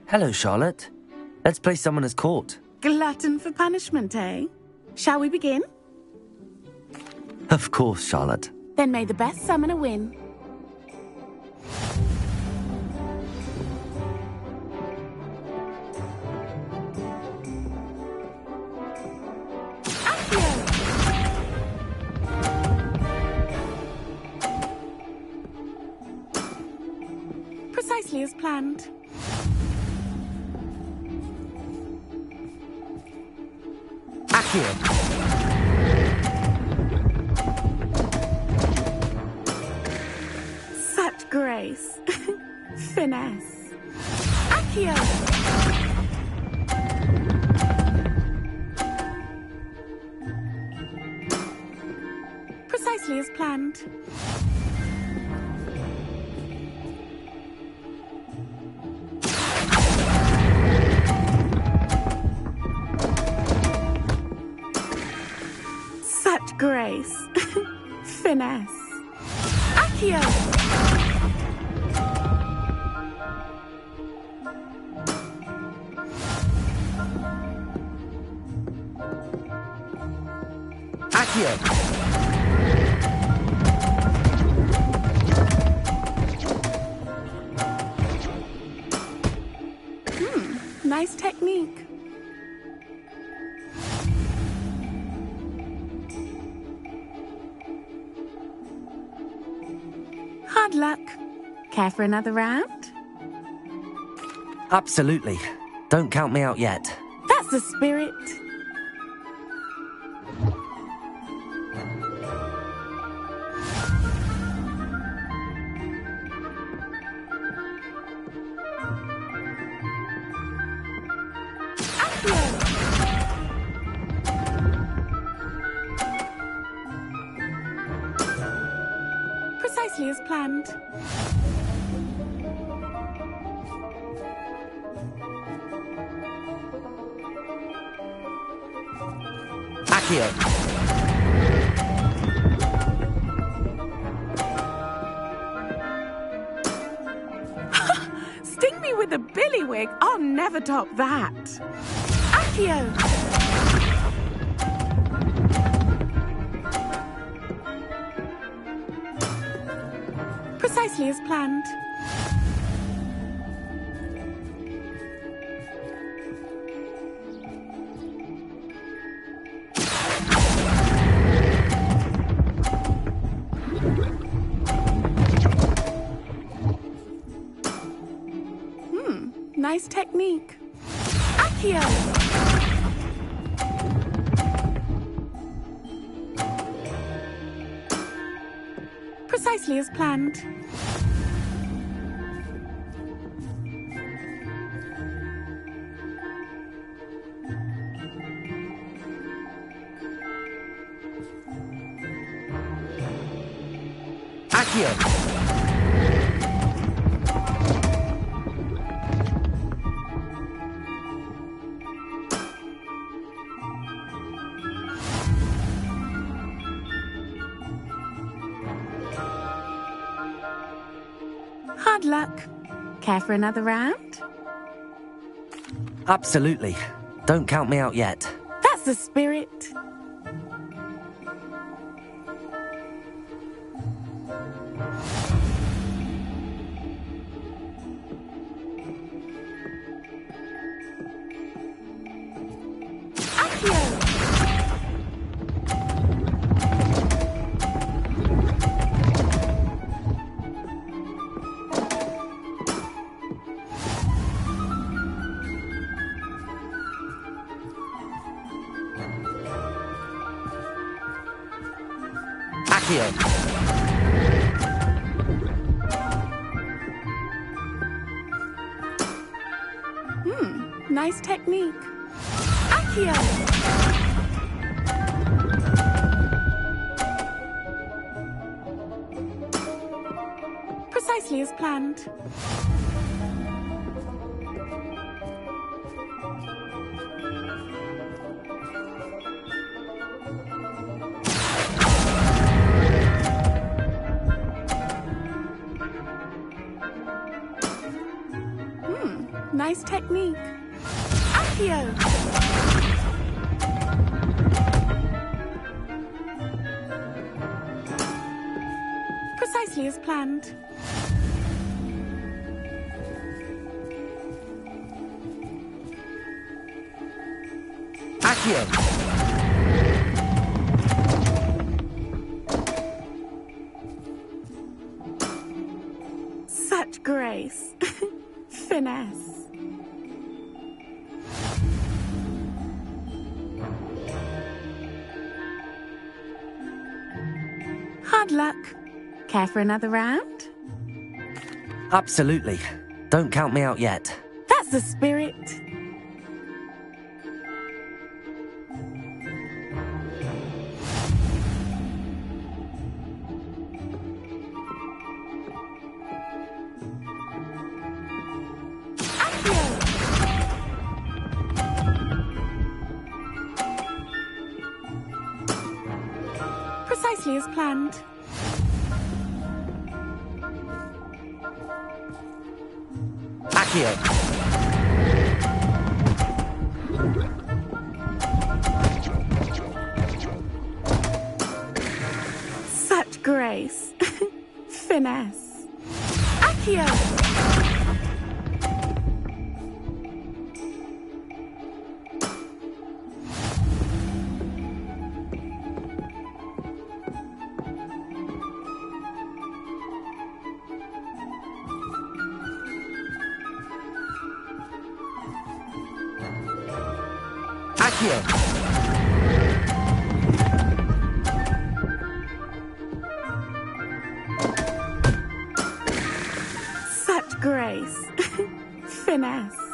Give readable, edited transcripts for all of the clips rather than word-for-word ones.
Hello, Charlotte. Let's play Someone Is Caught. Glutton for punishment, eh? Shall we begin? Of course, Charlotte. Then may the best summoner win. Precisely as planned. Accio. Such grace. Finesse. Accio. Precisely as planned. Such grace. Finesse. Accio. Accio. Nice technique. Hard luck. Care for another round? Absolutely. Don't count me out yet. That's the spirit. Precisely as planned. Accio. Sting me with a billywig. I'll never top that. Accio. Precisely as planned. Nice technique. Accio. Precisely as planned. Accio. Hard luck. Care for another round? Absolutely. Don't count me out yet. That's the spirit. Accio. Accio. Nice technique. Accio. Precisely as planned. Nice technique. Accio. Precisely as planned. Accio. Such grace. Finesse. Hard luck. Care for another round? Absolutely. Don't count me out yet. That's the spirit. Precisely as planned. Accio. Such grace. Finesse. Accio. Accio. Such grace. Finesse.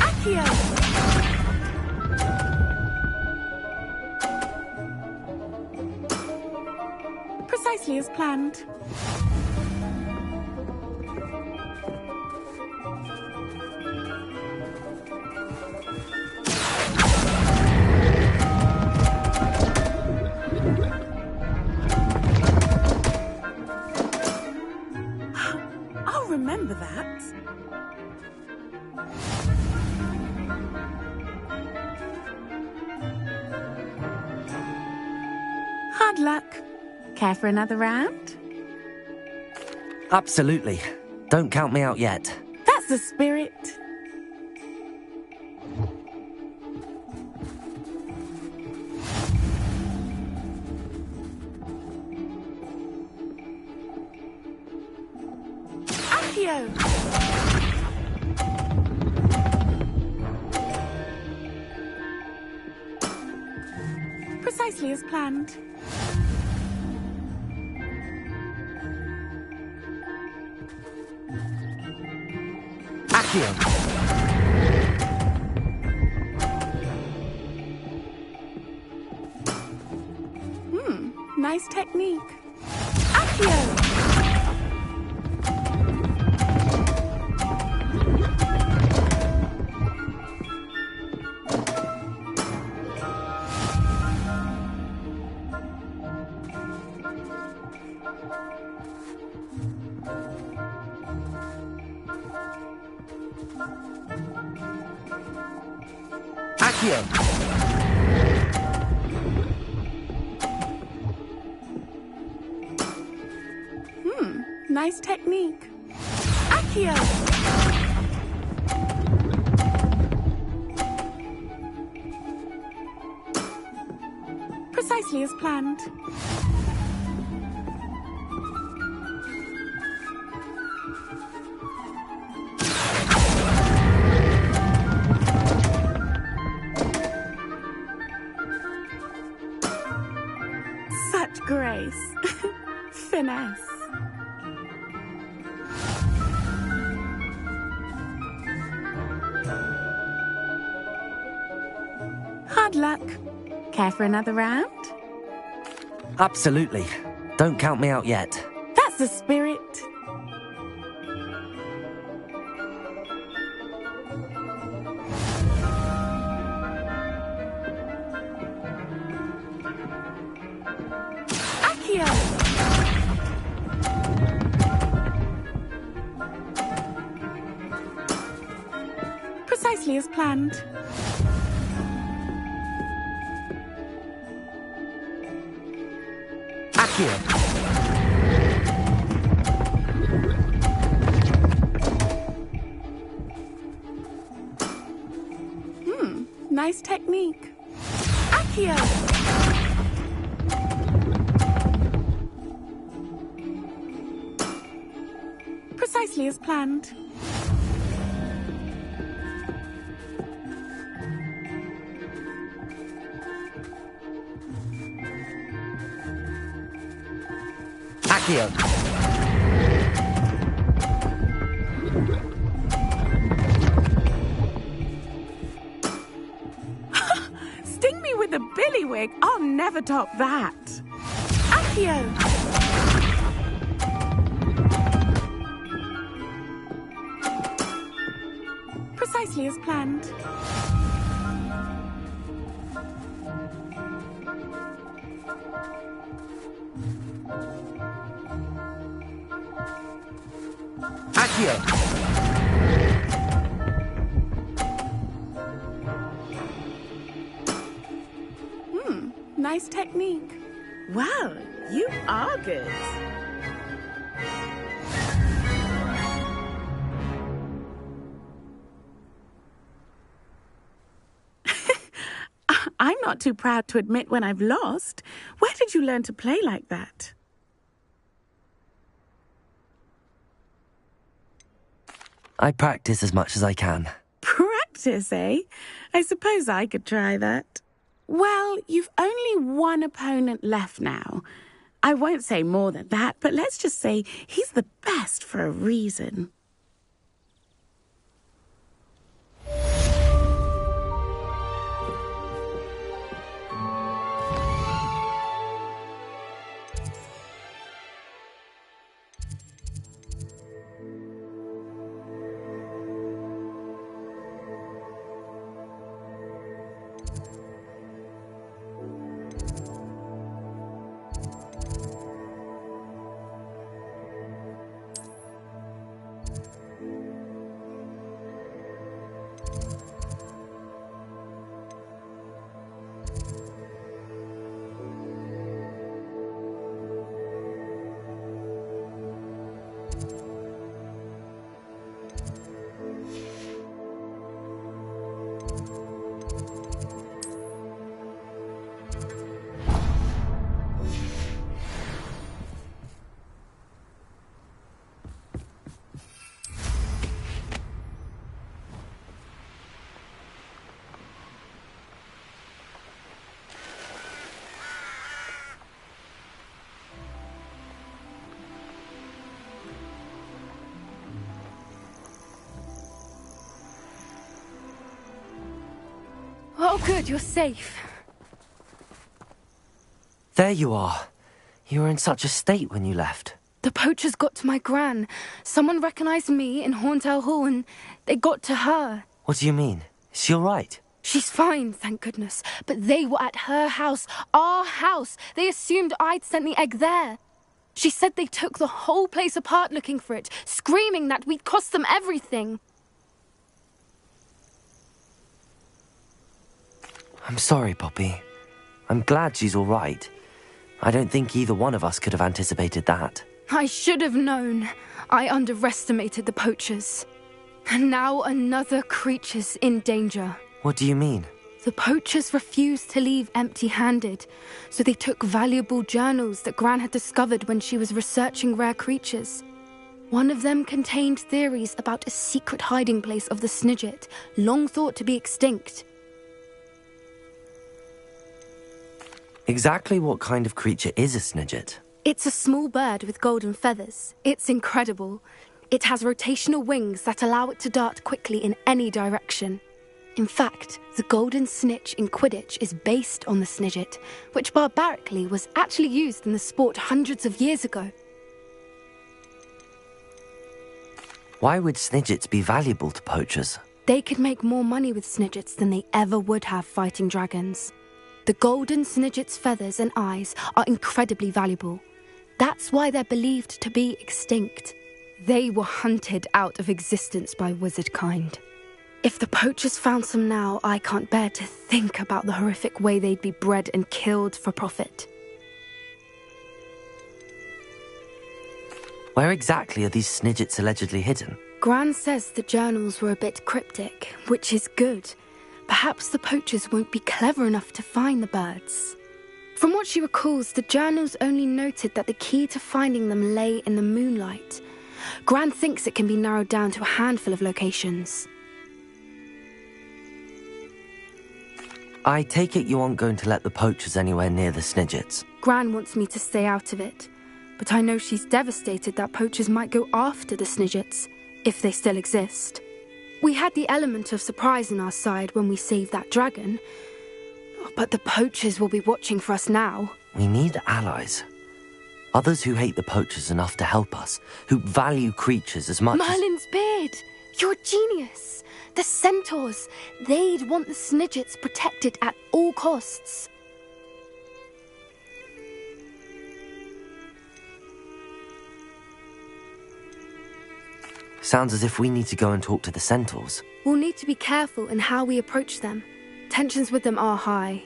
Accio. Precisely as planned. I'll remember that. Hard luck. Care for another round? Absolutely. Don't count me out yet. That's the spirit. Accio. Precisely as planned. Accio. Nice technique. Accio. Accio. Nice technique. Accio. Precisely as planned. Such grace. Finesse. Hard luck. Care for another round? Absolutely. Don't count me out yet. That's the spirit. Accio. Precisely as planned. Accio. Nice technique. Accio. Precisely as planned. Accio. Sting me with a billywig. I'll never top that. Accio. Precisely as planned. Accio. Nice technique. Well, you are good. I'm not too proud to admit when I've lost. Where did you learn to play like that? I practice as much as I can. Practice, eh? I suppose I could try that. Well, you've only one opponent left now. I won't say more than that, but let's just say he's the best for a reason. Oh, good, you're safe. There you are. You were in such a state when you left. The poachers got to my gran. Someone recognized me in Horntail Hall and they got to her. What do you mean? Is she all right? She's fine, thank goodness. But they were at her house, our house. They assumed I'd sent the egg there. She said they took the whole place apart looking for it, screaming that we'd cost them everything. I'm sorry, Poppy. I'm glad she's all right. I don't think either one of us could have anticipated that. I should have known. I underestimated the poachers. And now another creature's in danger. What do you mean? The poachers refused to leave empty-handed, so they took valuable journals that Gran had discovered when she was researching rare creatures. One of them contained theories about a secret hiding place of the Snidget, long thought to be extinct. Exactly what kind of creature is a Snidget? It's a small bird with golden feathers. It's incredible. It has rotational wings that allow it to dart quickly in any direction. In fact, the golden snitch in Quidditch is based on the Snidget, which barbarically was actually used in the sport hundreds of years ago. Why would Snidgets be valuable to poachers? They could make more money with Snidgets than they ever would have fighting dragons. The golden Snidget's feathers and eyes are incredibly valuable. That's why they're believed to be extinct. They were hunted out of existence by wizard kind. If the poachers found some now, I can't bear to think about the horrific way they'd be bred and killed for profit. Where exactly are these snidgets allegedly hidden? Gran says the journals were a bit cryptic, which is good. Perhaps the poachers won't be clever enough to find the birds. From what she recalls, the journals only noted that the key to finding them lay in the moonlight. Gran thinks it can be narrowed down to a handful of locations. I take it you aren't going to let the poachers anywhere near the snidgets. Gran wants me to stay out of it, but I know she's devastated that poachers might go after the snidgets, if they still exist. We had the element of surprise on our side when we saved that dragon, but the poachers will be watching for us now. We need allies. Others who hate the poachers enough to help us, who value creatures as much Merlin's beard! You're a genius! The centaurs! They'd want the snidgets protected at all costs. Sounds as if we need to go and talk to the centaurs. We'll need to be careful in how we approach them. Tensions with them are high.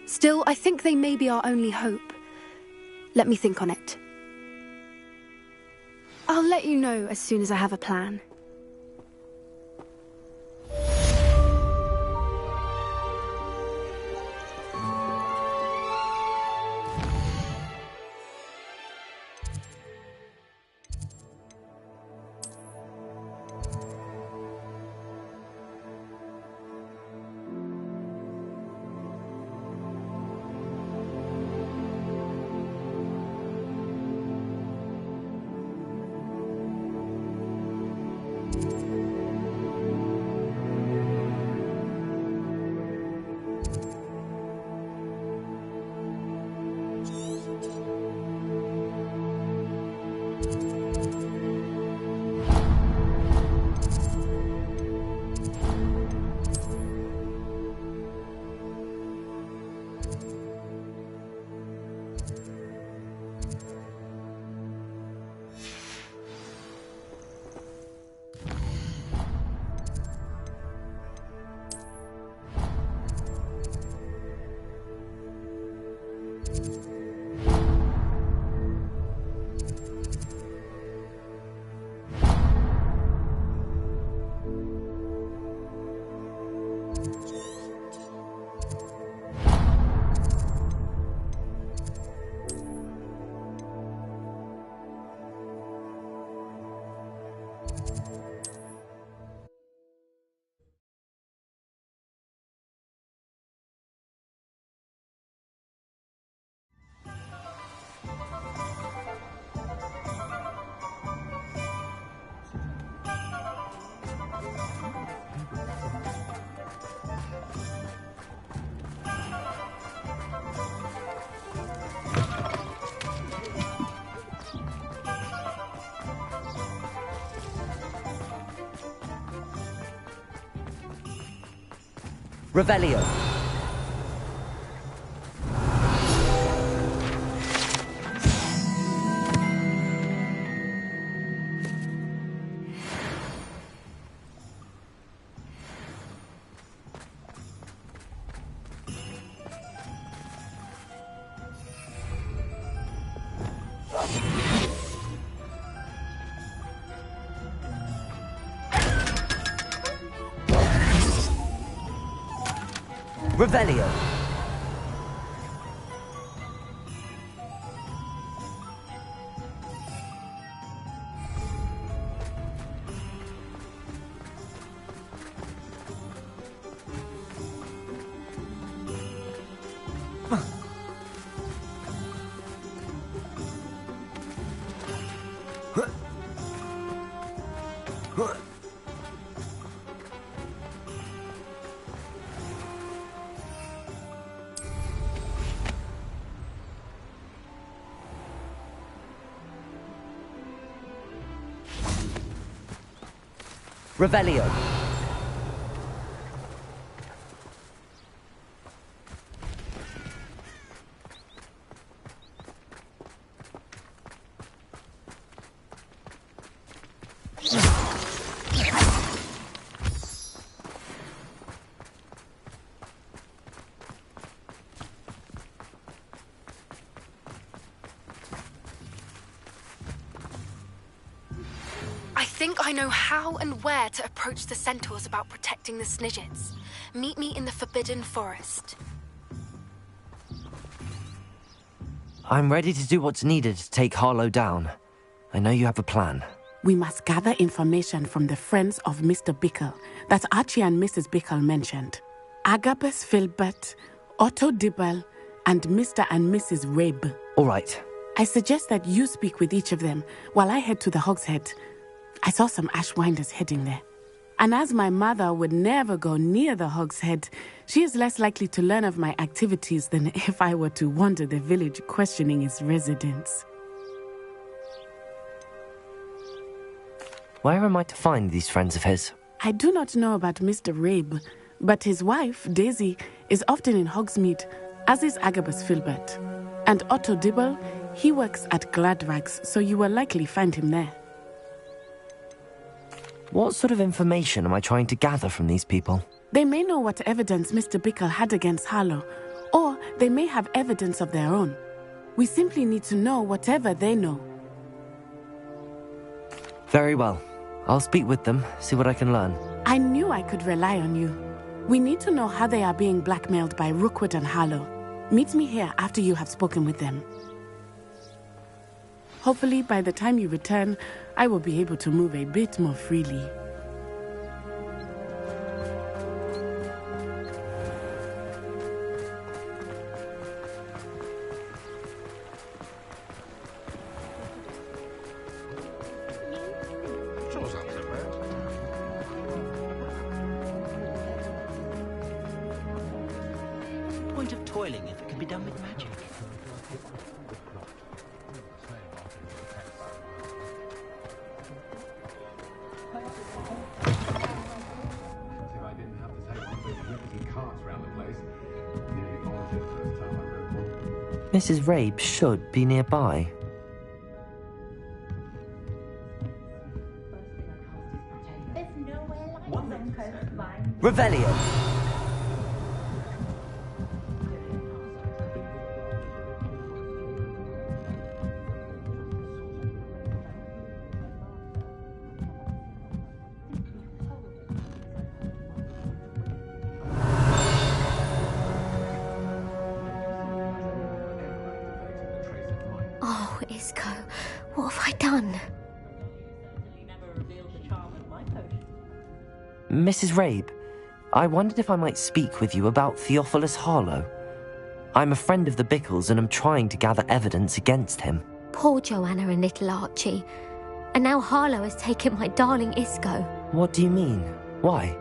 Still, I think they may be our only hope. Let me think on it. I'll let you know as soon as I have a plan. Revelio. Revelio. Revelio. I think I know how and where to approach the centaurs about protecting the Snidgets. Meet me in the Forbidden Forest. I'm ready to do what's needed to take Harlow down. I know you have a plan. We must gather information from the friends of Mr. Bickle that Archie and Mrs. Bickle mentioned. Agabus Filbert, Otto Dibble, and Mr. and Mrs. Rabe. All right. I suggest that you speak with each of them while I head to the Hog's Head. I saw some Ashwinders heading there. And as my mother would never go near the Hog's Head, she is less likely to learn of my activities than if I were to wander the village questioning its residents. Where am I to find these friends of his? I do not know about Mr. Rabe, but his wife, Daisy, is often in Hogsmeade, as is Agabus Filbert. And Otto Dibble, he works at Gladrags, so you will likely find him there. What sort of information am I trying to gather from these people? They may know what evidence Mr. Bickle had against Harlow, or they may have evidence of their own. We simply need to know whatever they know. Very well. I'll speak with them, see what I can learn. I knew I could rely on you. We need to know how they are being blackmailed by Rookwood and Harlow. Meet me here after you have spoken with them. Hopefully, by the time you return, I will be able to move a bit more freely. Point of toiling if it can be done with magic. Mrs. Rabe should be nearby. Revelio! Oh, Isco, what have I done? Mrs. Rabe, I wondered if I might speak with you about Theophilus Harlow. I'm a friend of the Bickles and am trying to gather evidence against him. Poor Joanna and little Archie. And now Harlow has taken my darling Isco. What do you mean? Why?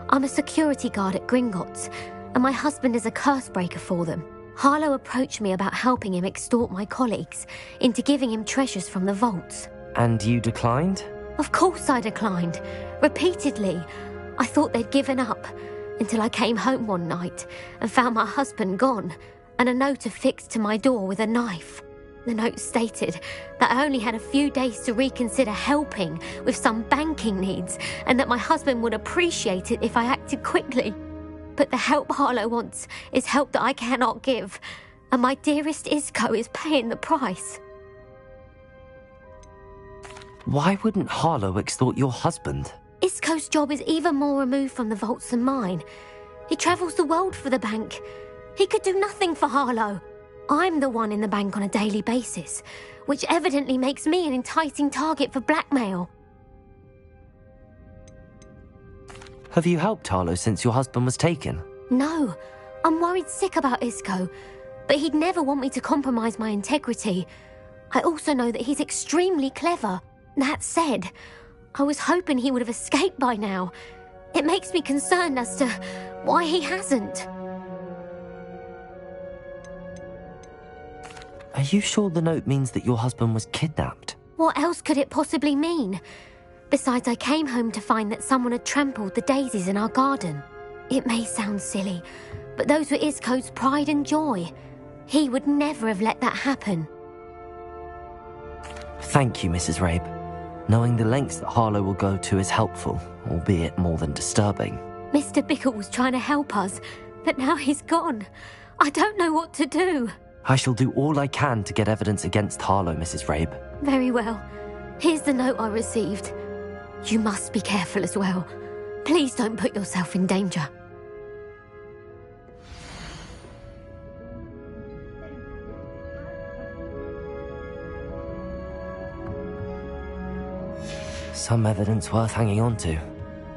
I'm a security guard at Gringotts, and my husband is a curse breaker for them. Harlow approached me about helping him extort my colleagues into giving him treasures from the vaults. And you declined? Of course I declined. Repeatedly. I thought they'd given up, until I came home one night and found my husband gone, and a note affixed to my door with a knife. The note stated that I only had a few days to reconsider helping with some banking needs, and that my husband would appreciate it if I acted quickly. But the help Harlow wants is help that I cannot give, and my dearest Isco is paying the price. Why wouldn't Harlow extort your husband? Isco's job is even more removed from the vaults than mine. He travels the world for the bank. He could do nothing for Harlow. I'm the one in the bank on a daily basis, which evidently makes me an enticing target for blackmail. Have you helped Harlow since your husband was taken? No, I'm worried sick about Isco, but he'd never want me to compromise my integrity. I also know that he's extremely clever. That said, I was hoping he would have escaped by now. It makes me concerned as to why he hasn't. Are you sure the note means that your husband was kidnapped? What else could it possibly mean? Besides, I came home to find that someone had trampled the daisies in our garden. It may sound silly, but those were Isco's pride and joy. He would never have let that happen. Thank you, Mrs. Rabe. Knowing the lengths that Harlow will go to is helpful, albeit more than disturbing. Mr. Bickle was trying to help us, but now he's gone. I don't know what to do. I shall do all I can to get evidence against Harlow, Mrs. Rabe. Very well. Here's the note I received. You must be careful as well. Please don't put yourself in danger. Some evidence worth hanging on to.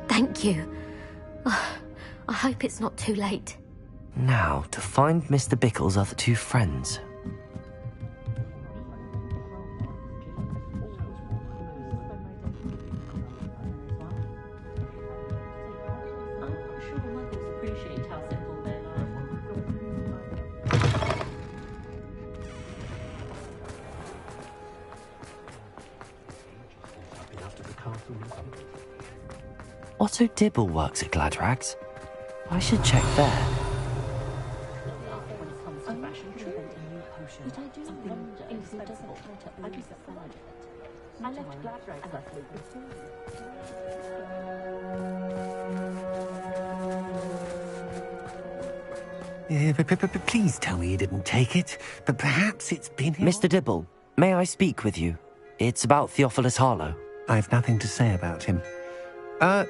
Thank you. I hope it's not too late. Now, to find Mr. Bickle's other two friends. Otto Dibble works at Gladrags. I should check there. Please tell me you didn't take it, but perhaps it's been here. Mr. Dibble, may I speak with you? It's about Theophilus Harlow. I've nothing to say about him.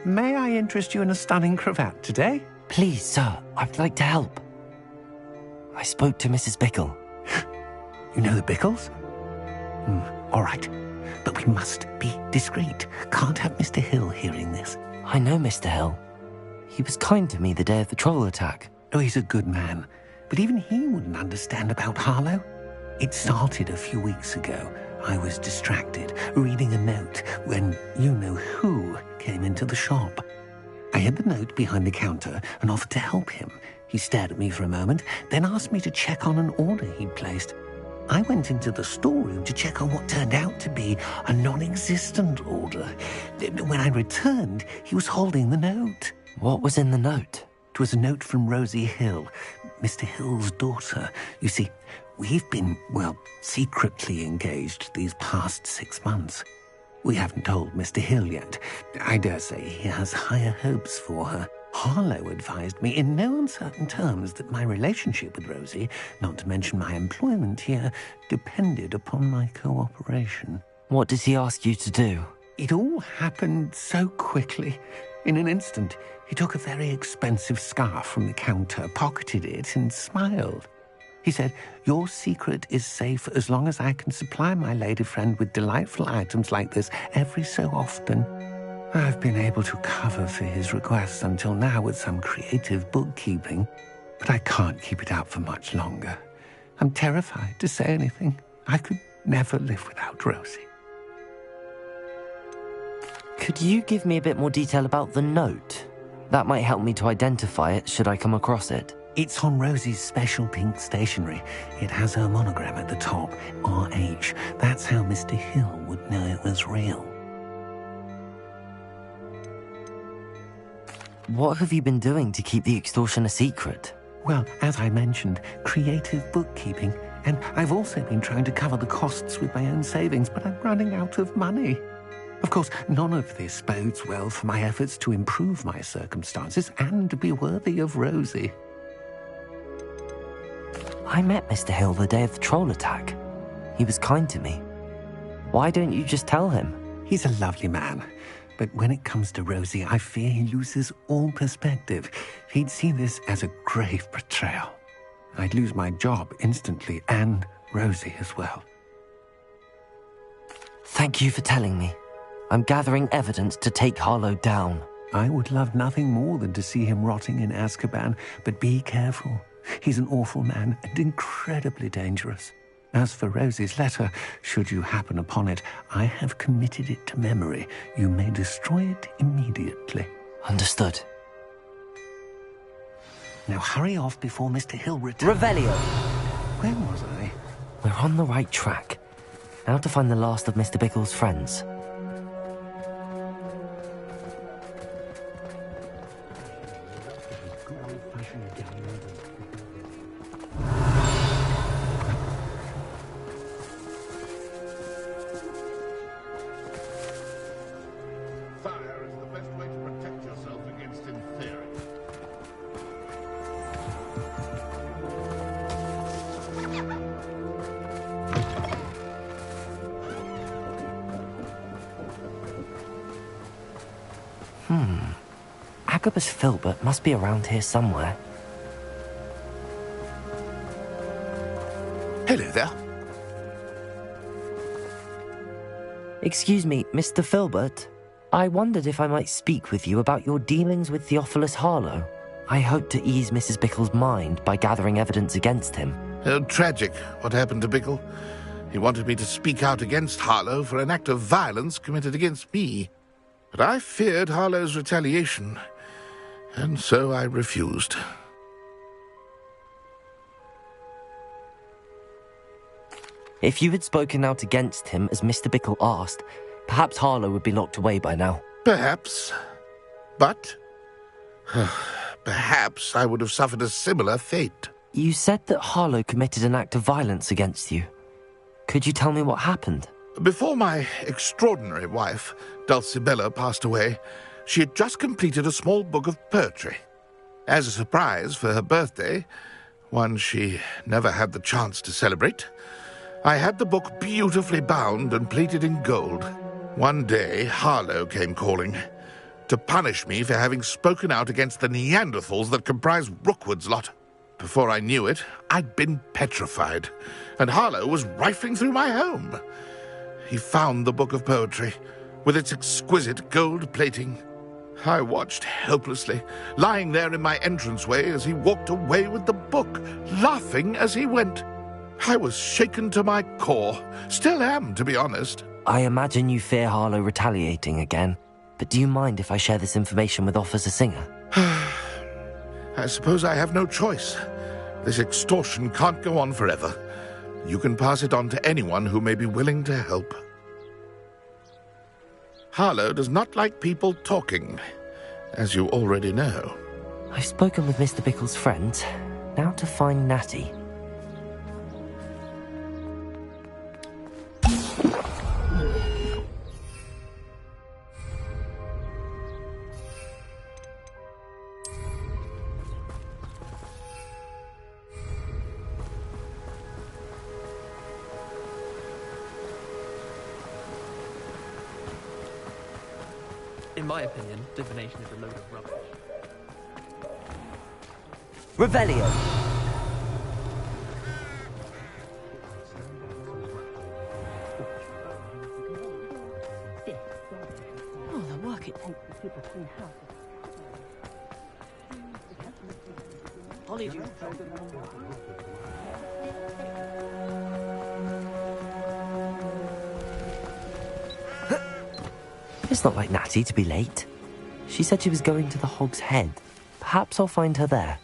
May I interest you in a stunning cravat today? Please, sir, I'd like to help. I spoke to Mrs. Bickle. You know the Bickles? All right, but we must be discreet. Can't have Mr. Hill hearing this. I know Mr. Hill. He was kind to me the day of the troll attack. Oh, he's a good man, but even he wouldn't understand about Harlow. It started a few weeks ago. I was distracted, reading a note, when you-know-who came into the shop. I hid the note behind the counter and offered to help him. He stared at me for a moment, then asked me to check on an order he'd placed. I went into the storeroom to check on what turned out to be a non-existent order. When I returned, he was holding the note. What was in the note? It was a note from Rosie Hill, Mr. Hill's daughter. You see, we've been, secretly engaged these past 6 months. We haven't told Mr. Hill yet. I dare say he has higher hopes for her. Harlow advised me in no uncertain terms that my relationship with Rosie, not to mention my employment here, depended upon my cooperation. What does he ask you to do? It all happened so quickly. In an instant, he took a very expensive scarf from the counter, pocketed it, and smiled. He said, "Your secret is safe as long as I can supply my lady friend with delightful items like this every so often." I've been able to cover for his requests until now with some creative bookkeeping, but I can't keep it up for much longer. I'm terrified to say anything. I could never live without Rosie. Could you give me a bit more detail about the note? That might help me to identify it should I come across it. It's on Rosie's special pink stationery. It has her monogram at the top, RH. That's how Mr. Hill would know it was real. What have you been doing to keep the extortion a secret? Well, as I mentioned, creative bookkeeping. And I've also been trying to cover the costs with my own savings, but I'm running out of money. Of course, none of this bodes well for my efforts to improve my circumstances and to be worthy of Rosie. I met Mr. Hill the day of the troll attack. He was kind to me. Why don't you just tell him? He's a lovely man. But when it comes to Rosie, I fear he loses all perspective. He'd see this as a grave betrayal. I'd lose my job instantly, and Rosie as well. Thank you for telling me. I'm gathering evidence to take Harlow down. I would love nothing more than to see him rotting in Azkaban, but be careful. He's an awful man and incredibly dangerous. As for Rosie's letter, should you happen upon it, I have committed it to memory. You may destroy it immediately. Understood. Now hurry off before Mr. Hill returns. Revelio! Where was I? We're on the right track. Now to find the last of Mr. Bickle's friends. Fire is the best way to protect yourself against in theory. Agabus Filbert must be around here somewhere. Hello there. Excuse me, Mr. Filbert. I wondered if I might speak with you about your dealings with Theophilus Harlow. I hope to ease Mrs. Bickle's mind by gathering evidence against him. Tragic, what happened to Bickle. He wanted me to speak out against Harlow for an act of violence committed against me. But I feared Harlow's retaliation, and so I refused. If you had spoken out against him as Mr. Bickle asked, perhaps Harlow would be locked away by now. Perhaps. But perhaps I would have suffered a similar fate. You said that Harlow committed an act of violence against you. Could you tell me what happened? Before my extraordinary wife, Dulcibella, passed away, she had just completed a small book of poetry. As a surprise for her birthday, one she never had the chance to celebrate, I had the book beautifully bound and plated in gold. One day, Harlow came calling to punish me for having spoken out against the Neanderthals that comprise Rookwood's lot. Before I knew it, I'd been petrified, and Harlow was rifling through my home. He found the book of poetry, with its exquisite gold plating. I watched helplessly, lying there in my entranceway as he walked away with the book, laughing as he went. I was shaken to my core. Still am, to be honest. I imagine you fear Harlow retaliating again, but do you mind if I share this information with Officer Singer? I suppose I have no choice. This extortion can't go on forever. You can pass it on to anyone who may be willing to help. Harlow does not like people talking, as you already know. I've spoken with Mr. Bickle's friend. Now to find Natty. In my opinion, divination is a load of rubbish. Revelio! Oh, the work it takes to keep a clean house. Hollydew. It's not like Natty to be late. She said she was going to the Hog's Head. Perhaps I'll find her there.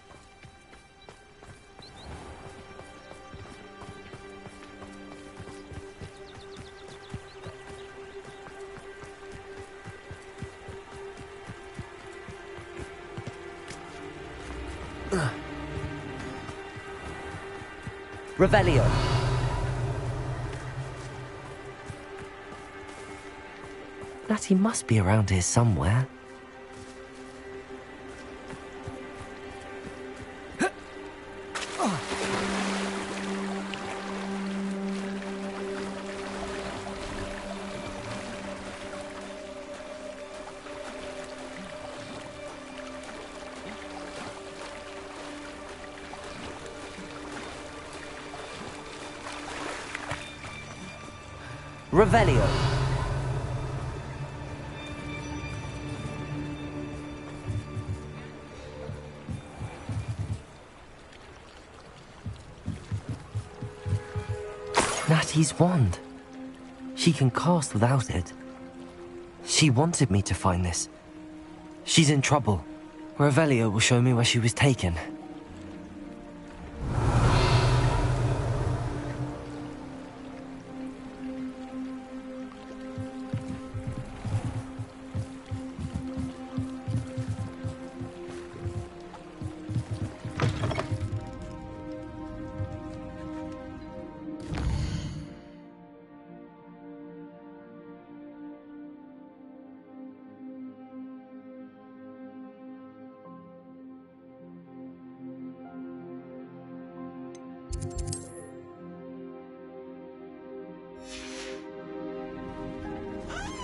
Revelio. Natty must be around here somewhere. Revelio. Natty's wand. She can cast without it. She wanted me to find this. She's in trouble. Revelio will show me where she was taken.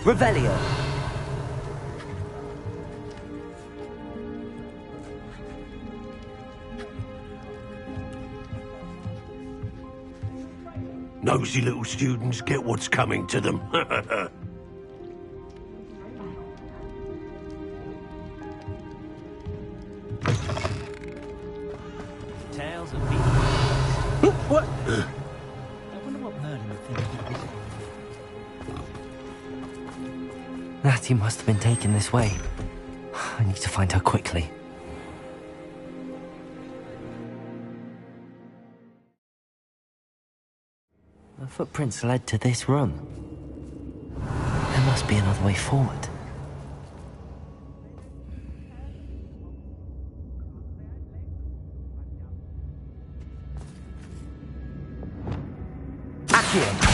Revelio. Nosy little students get what's coming to them. Tales of beasts. What? I wonder what Merlin would think of this. Natty must have been taken this way. I need to find her quickly. The footprints led to this room. There must be another way forward. Accio!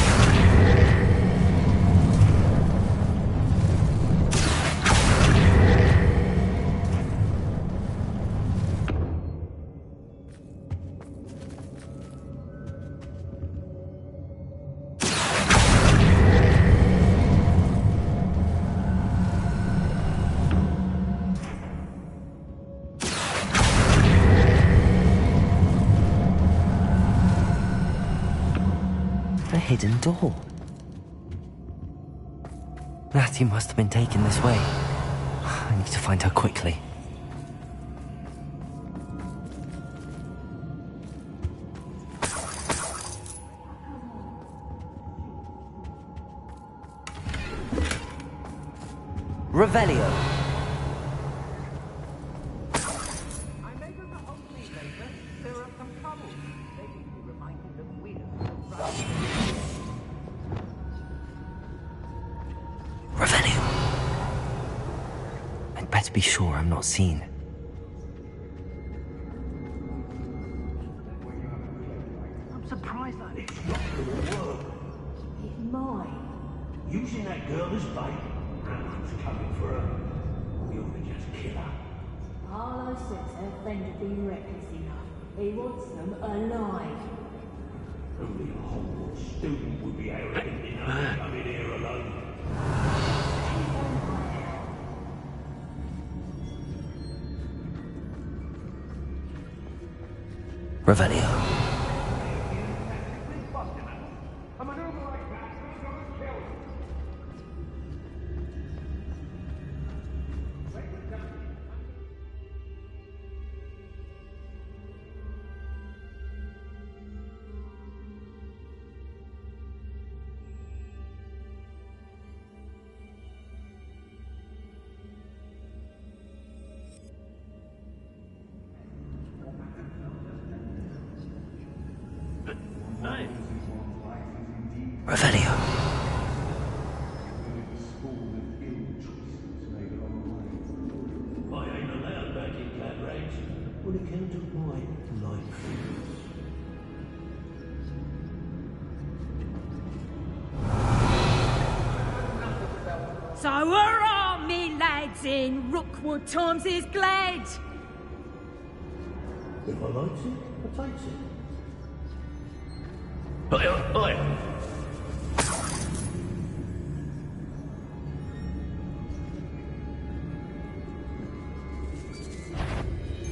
Hidden door. Natty must have been taken this way. I need to find her quickly. Revelio. Better be sure I'm not seen. I'm surprised that it's not gonna work. It's mine. Using that girl as bait. Anyone's coming for her. We ought to just kill her. Harlow says her friend had been reckless enough. He wants them alive. Only a Hogwarts student would be arrogant enough to come in here alone. Revelio. Revelio. I ain't allowed back in that range on account of my life. So hurrah, me lads, in Rookwood times is glad. If I likes it, I takes it. Oi.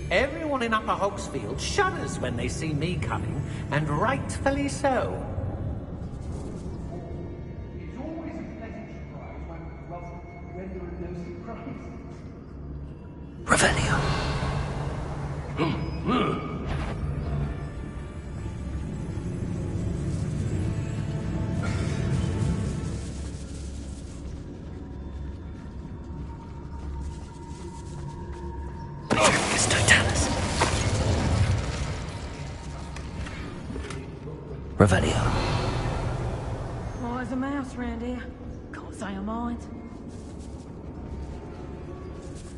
Everyone in Upper Hogsfield shudders when they see me coming, and rightfully so. It's always a pleasant surprise when there are no surprises. Revelio. Revelio. Why is a mouse round here? Can't say I mind.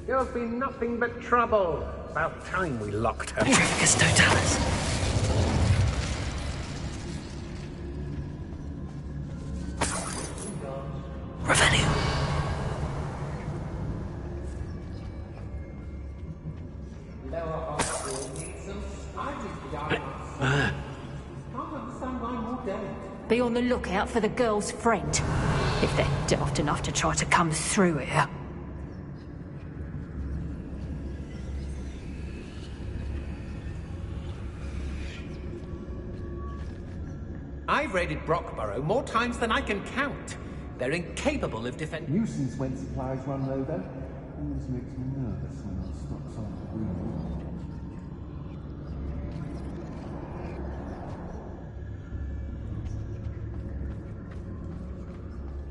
There's been nothing but trouble. About time we locked her. Petrificus totalis. Revelio. Be on the lookout for the girl's friend, if they're daft enough to try to come through here. I I've raided Brockborough more times than I can count. They're incapable of defending. Nuisance when supplies run low, though. Always makes me nervous when I stop something to breathe.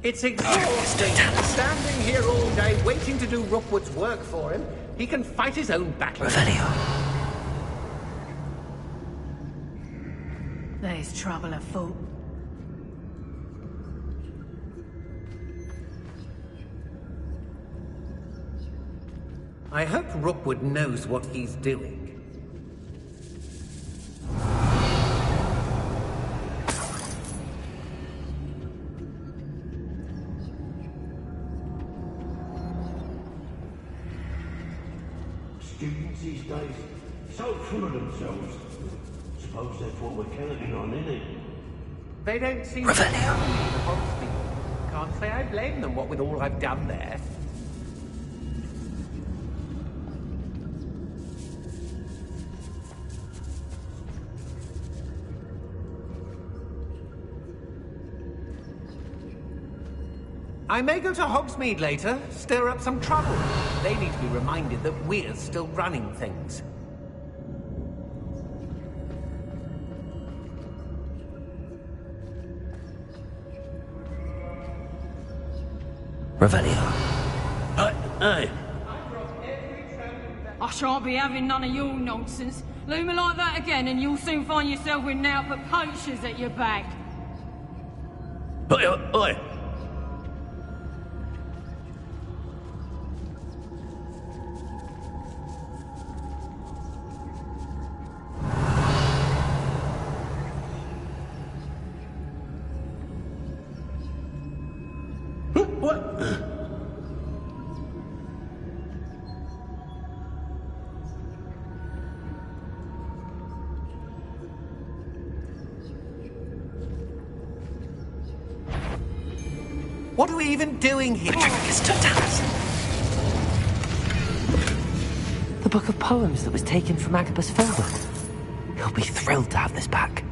It's exhausting. Standing here all day waiting to do Rookwood's work for him. He can fight his own battle. There's trouble afoot. I hope Rookwood knows what he's doing. Students these days, so full of themselves. Suppose that's what we're counting on, innit? They don't seem to tell me the Hogsmeade. Can't say I blame them, what with all I've done there. I may go to Hogsmeade later, stir up some trouble. They need to be reminded that we're still running things. Revelio. Hey. I shan't be having none of your nonsense. Leave me like that again and you'll soon find yourself with nothing but poachers at your back. Oi. What? What are we even doing here? The book of poems that was taken from Agabus Filbert. He'll be thrilled to have this back.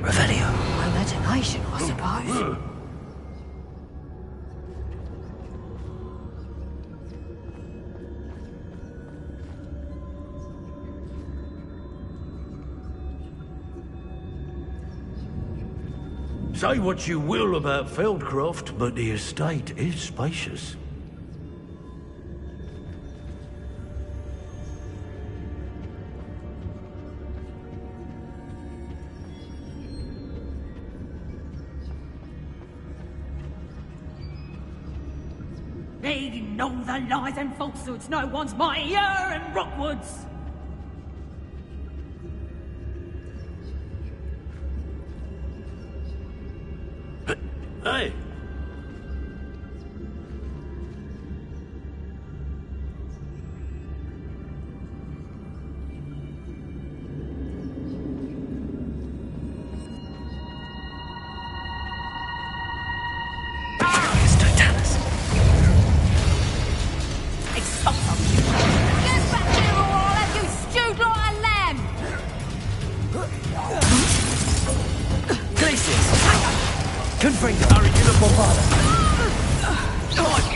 Revelio. My imagination, I suppose. Say what you will about Feldcroft, but the estate is spacious. They know the lies and falsehoods no one's mightier and Rockwoods. Hey!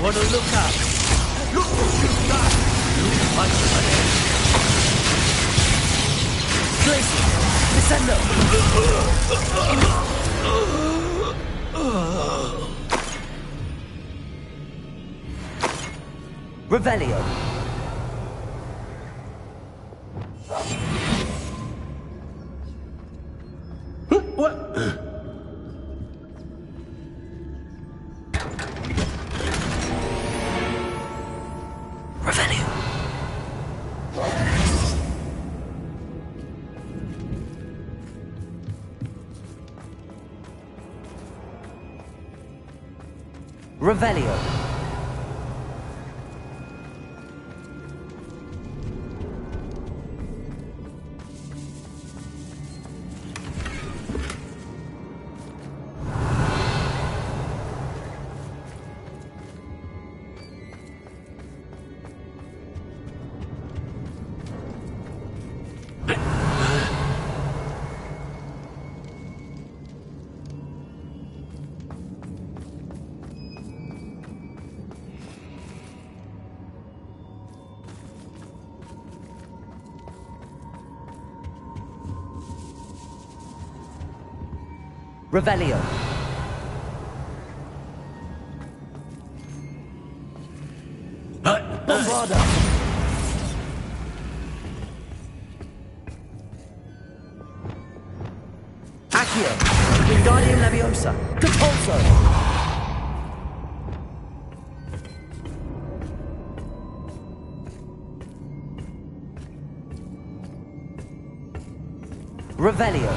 Want to look up? Look what you've done! You punch my head. Descendo! Revelio. What? Revelio. Revelio. Bombarda. Accio. Wingardium Leviosa. Compulso. Revelio.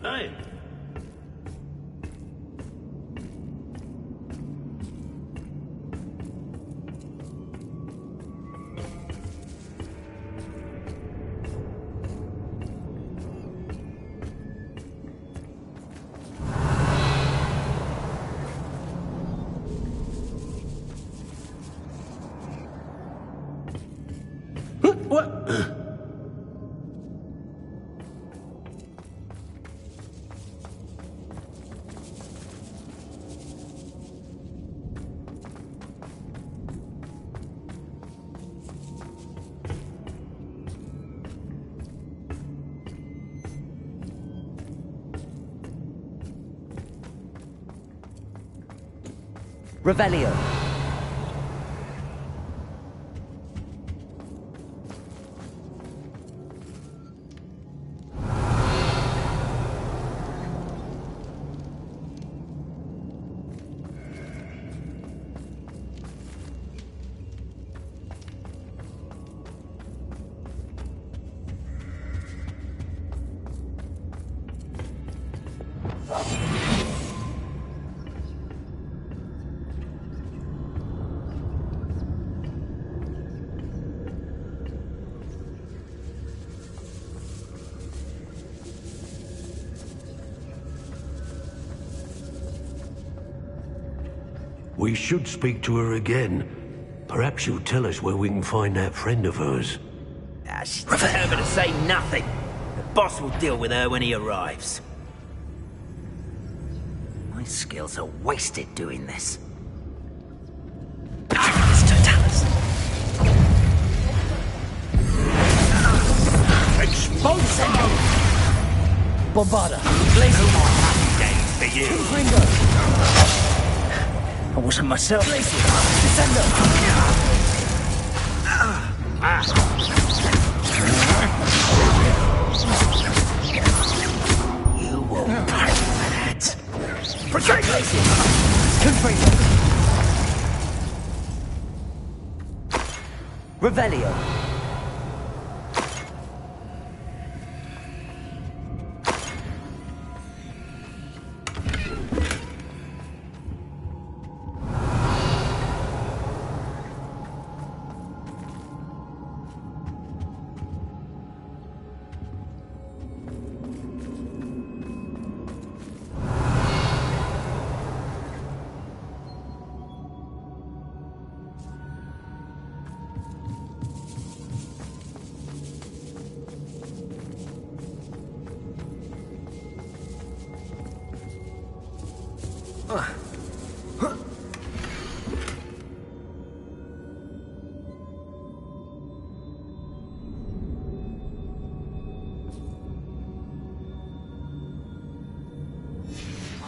Hey. What? Revelio. We should speak to her again. Perhaps she'll tell us where we can find that friend of hers. She's determined to say nothing. The boss will deal with her when he arrives. My skills are wasted doing this. Expulsion! Bombarda. No more happy days for you. Ringo. I wasn't myself. Descendo. You will pay for that. Revelio.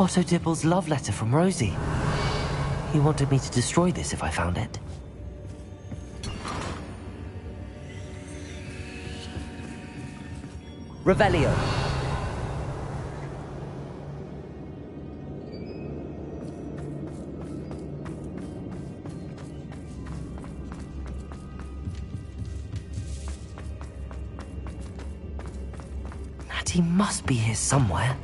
Otto Dibble's love letter from Rosie. He wanted me to destroy this if I found it. Revelio. Natty must be here somewhere.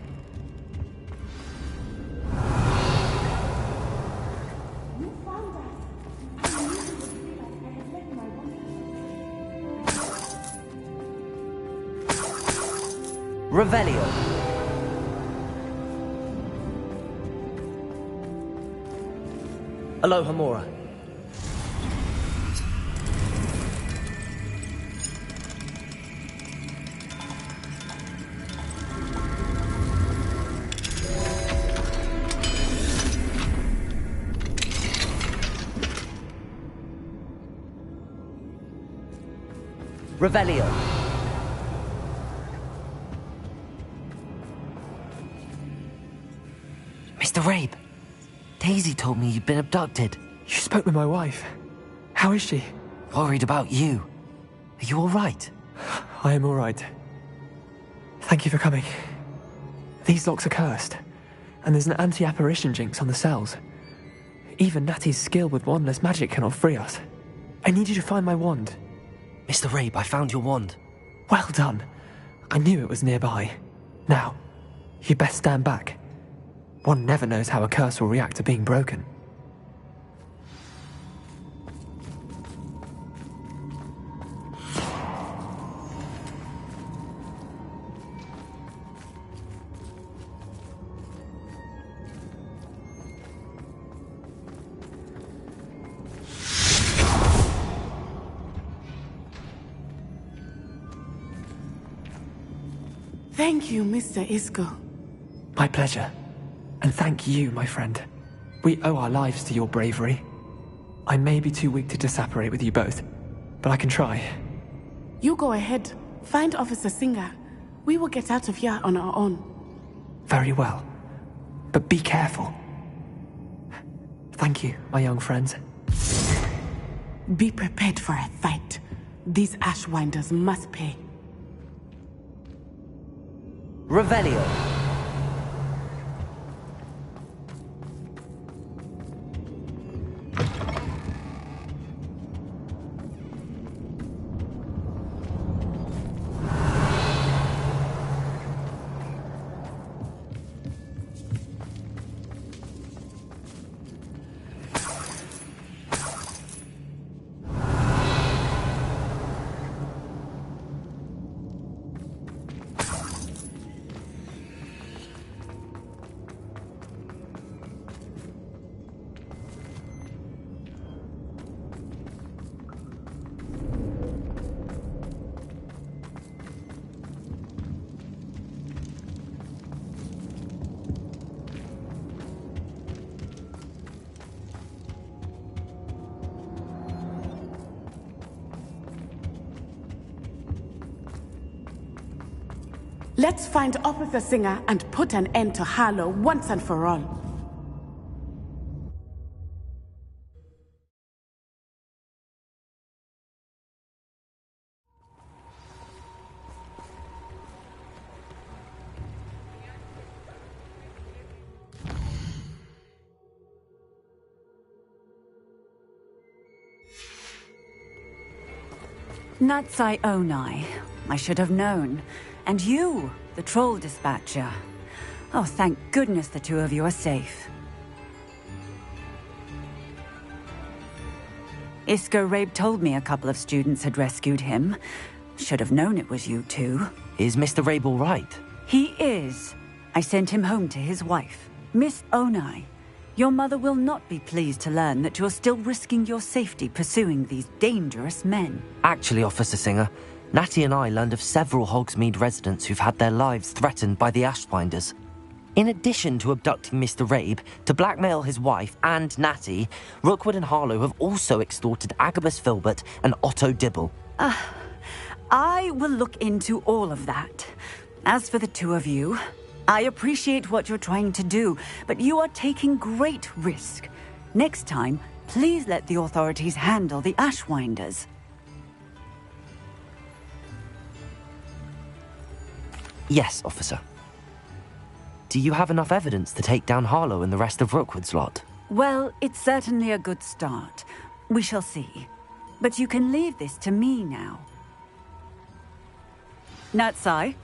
Revelio. Aloha Mora. Revelio. Mr. Rabe, Daisy told me you'd been abducted. You spoke with my wife. How is she? Worried about you. Are you all right? I am all right. Thank you for coming. These locks are cursed, and there's an anti-apparition jinx on the cells. Even Natty's skill with wandless magic cannot free us. I need you to find my wand. Mr. Rabe, I found your wand. Well done. I knew it was nearby. Now, you best stand back. One never knows how a curse will react to being broken. Thank you, Mr. Isco. My pleasure. And thank you, my friend. We owe our lives to your bravery. I may be too weak to disapparate with you both, but I can try. You go ahead. Find Officer Singer. We will get out of here on our own. Very well. But be careful. Thank you, my young friends. Be prepared for a fight. These Ashwinders must pay. Revelio. Let's find Officer Singer and put an end to Harlow once and for all. Natsai Onai. I should have known. And you, the troll dispatcher. Oh, thank goodness the two of you are safe. Isco Rabe told me a couple of students had rescued him. Should have known it was you two. Is Mr. Rabe all right? He is. I sent him home to his wife. Miss Onai, your mother will not be pleased to learn that you're still risking your safety pursuing these dangerous men. Actually, Officer Singer, Natty and I learned of several Hogsmeade residents who've had their lives threatened by the Ashwinders. In addition to abducting Mr. Rabe, to blackmail his wife and Natty, Rookwood and Harlow have also extorted Agabus Filbert and Otto Dibble. I will look into all of that. As for the two of you, I appreciate what you're trying to do, but you are taking great risk. Next time, please let the authorities handle the Ashwinders. Yes, officer. Do you have enough evidence to take down Harlow and the rest of Rookwood's lot? Well, it's certainly a good start. We shall see. But you can leave this to me now. Natsai,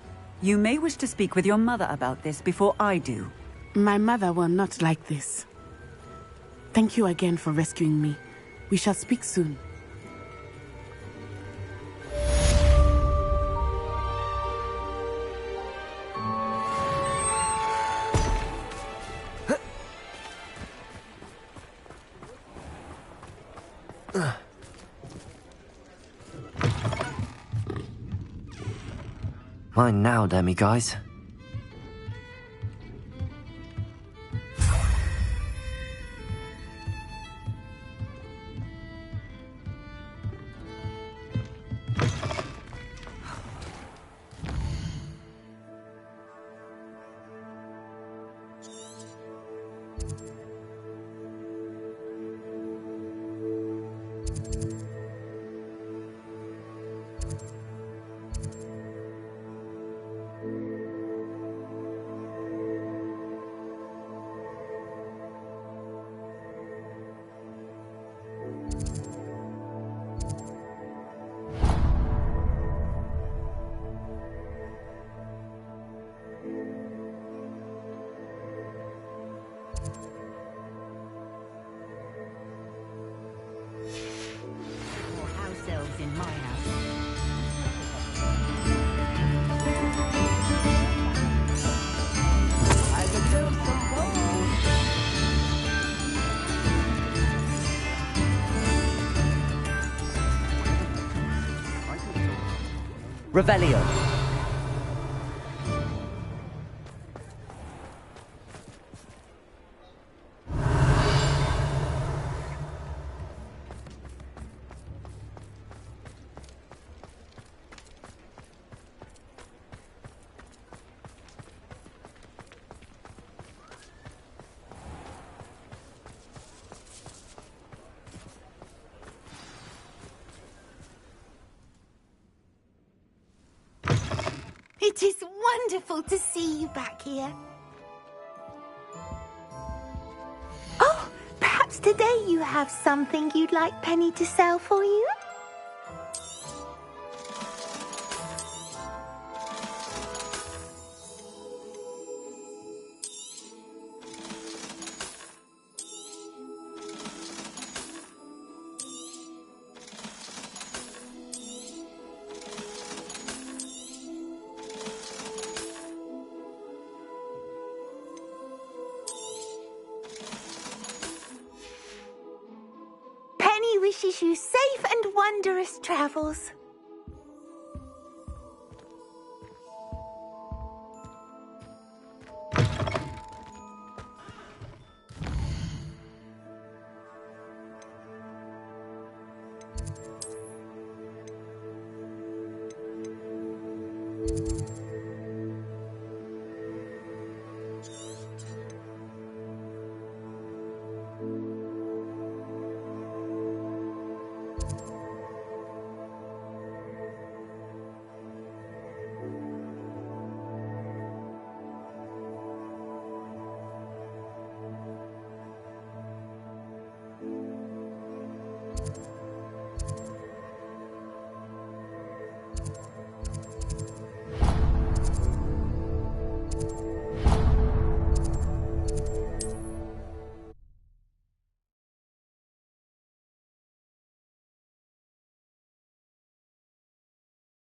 you may wish to speak with your mother about this before I do. My mother will not like this. Thank you again for rescuing me. We shall speak soon. Mine now, demi-guys. Revelio. It is wonderful to see you back here. Oh, perhaps today you have something you'd like Penny to sell for you? Wishes you safe and wondrous travels.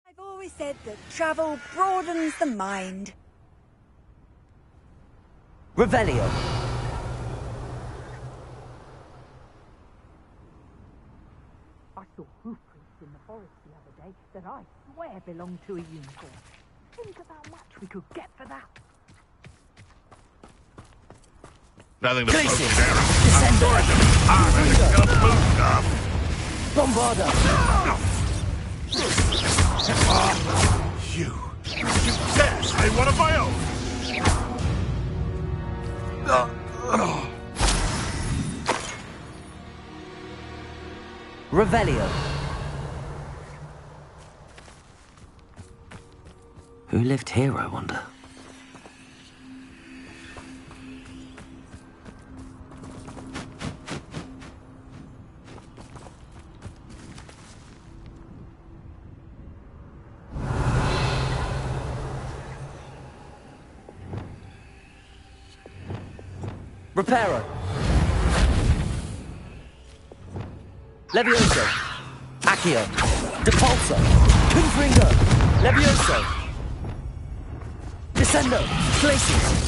I've always said that travel broadens the mind. Revelio. I saw hoof prints in the forest the other day that I swear belonged to a unicorn. Think of how much we could get for that. Nothing to poke Glacier. there. I'm sorry to stuff. Bombarda. You dare say one of my own? Revelio. Who lived here, I wonder? Reparo. Levioso. Accio. Depulso. Confringo. Levioso. Descendo. Glacius.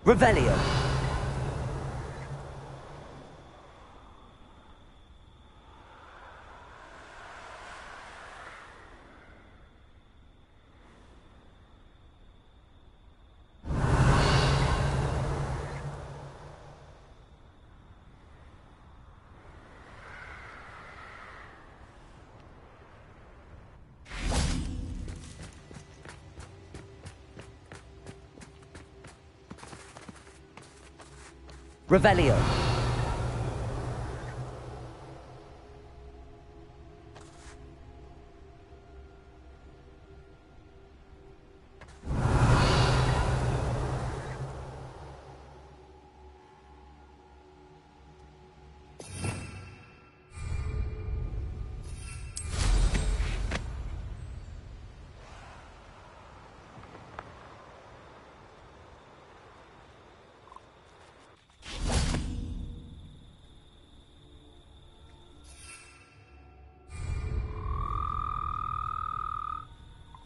Revelio. Revelio.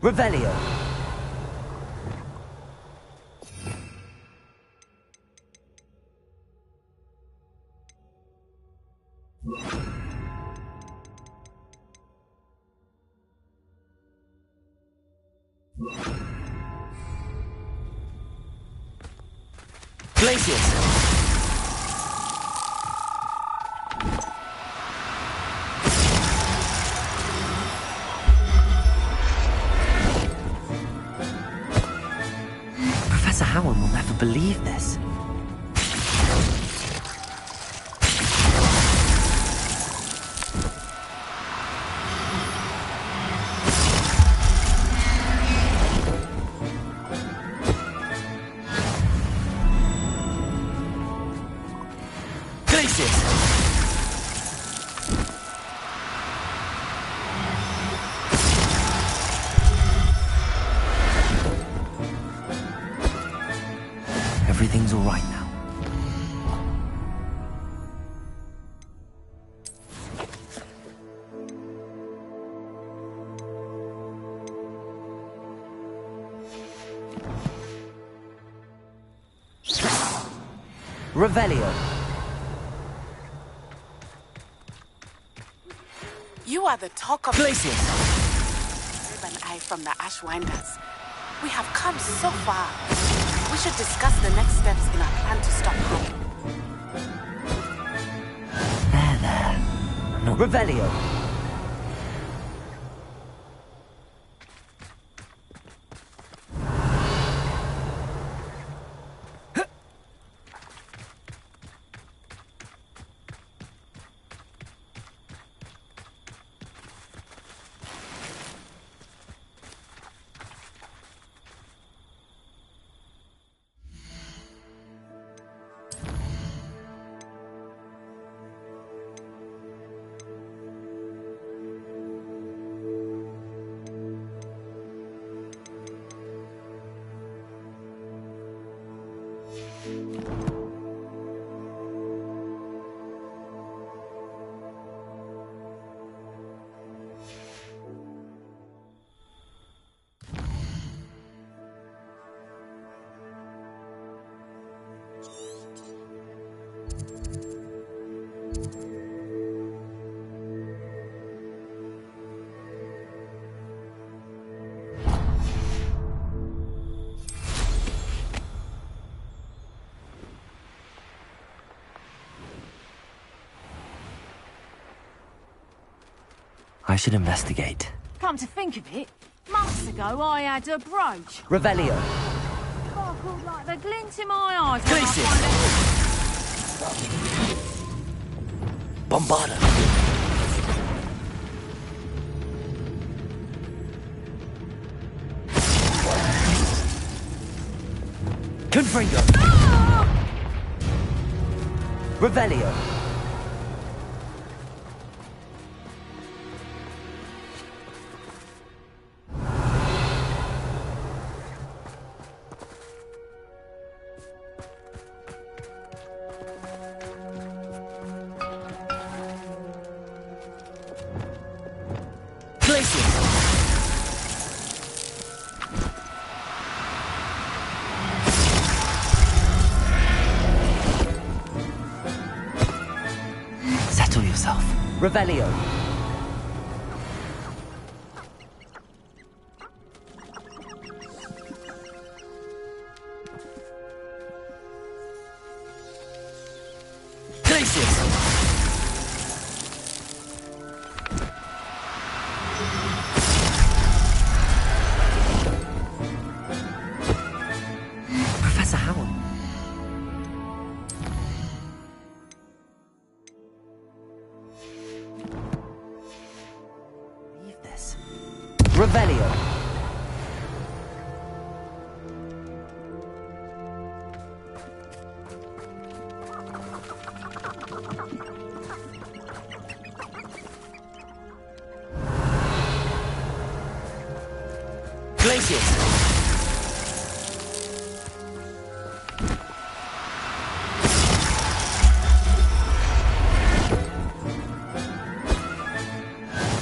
Revelio. Glacius. Professor Howard will never believe this. Everything's all right now. Revelio. You are the talk of Glacius. Ribbon Eye from the Ashwinders. We have come so far. We should discuss the next steps in our plan to stop harm. There. No. Revelio. I should investigate. Come to think of it, months ago I had a brooch. Revelio. Sparkled like the glint in my eyes. Glacius. Bombarda. Confringo. Ah! Revelio. Settle yourself. Revelio. Professor Howard. Leave this. Revelio. Glacius.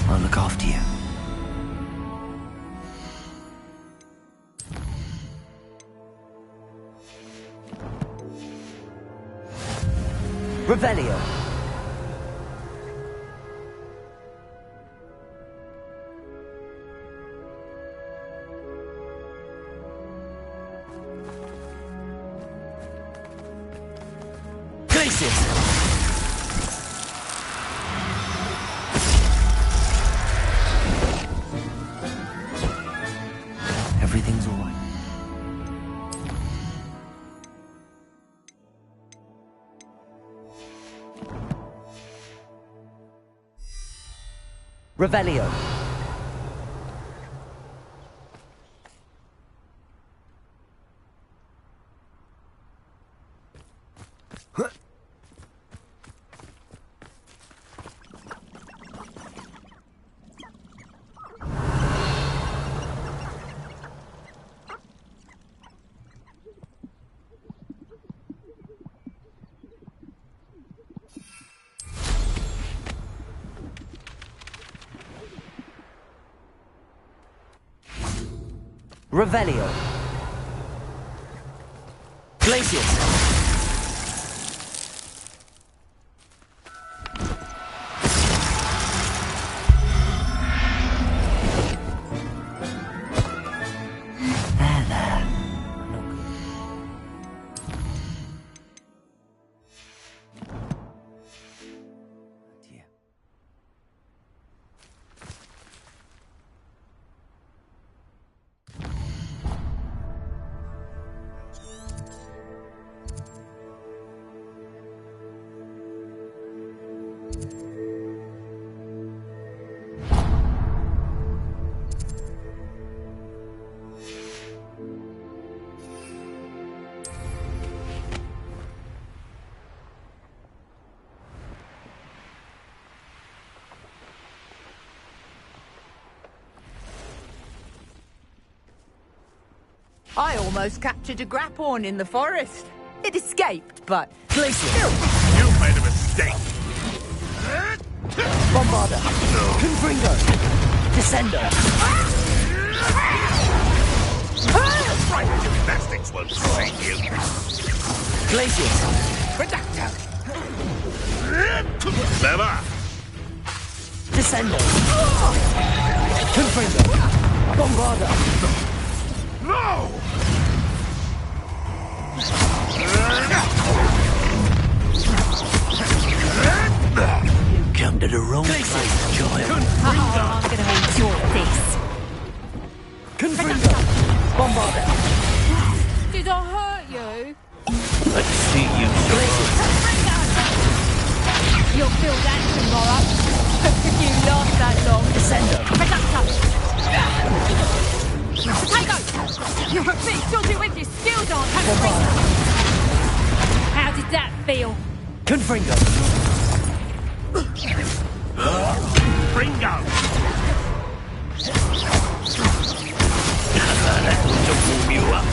I'll look after you. Revelio. Places. Everything's all right. Revelio. Revelio. Glacius. I almost captured a grapphorn in the forest. It escaped, but... Glacier! You made a mistake! Bombarder! Confringo! Descender! Right, gymnastics won't save you! Glacier! Reductor! Clever! Descender! Confringo! Bombarder! No! You come to the wrong place, child. I'm gonna enjoy this. Confringo! Bombarder! Did I hurt you? Let's see you You'll feel that tomorrow. If you last that long. Descender! Potato! You're a bit dodgy with your skills, aren't you? How did that feel? Confringo! Ringo! that to warm you up.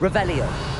Revelio.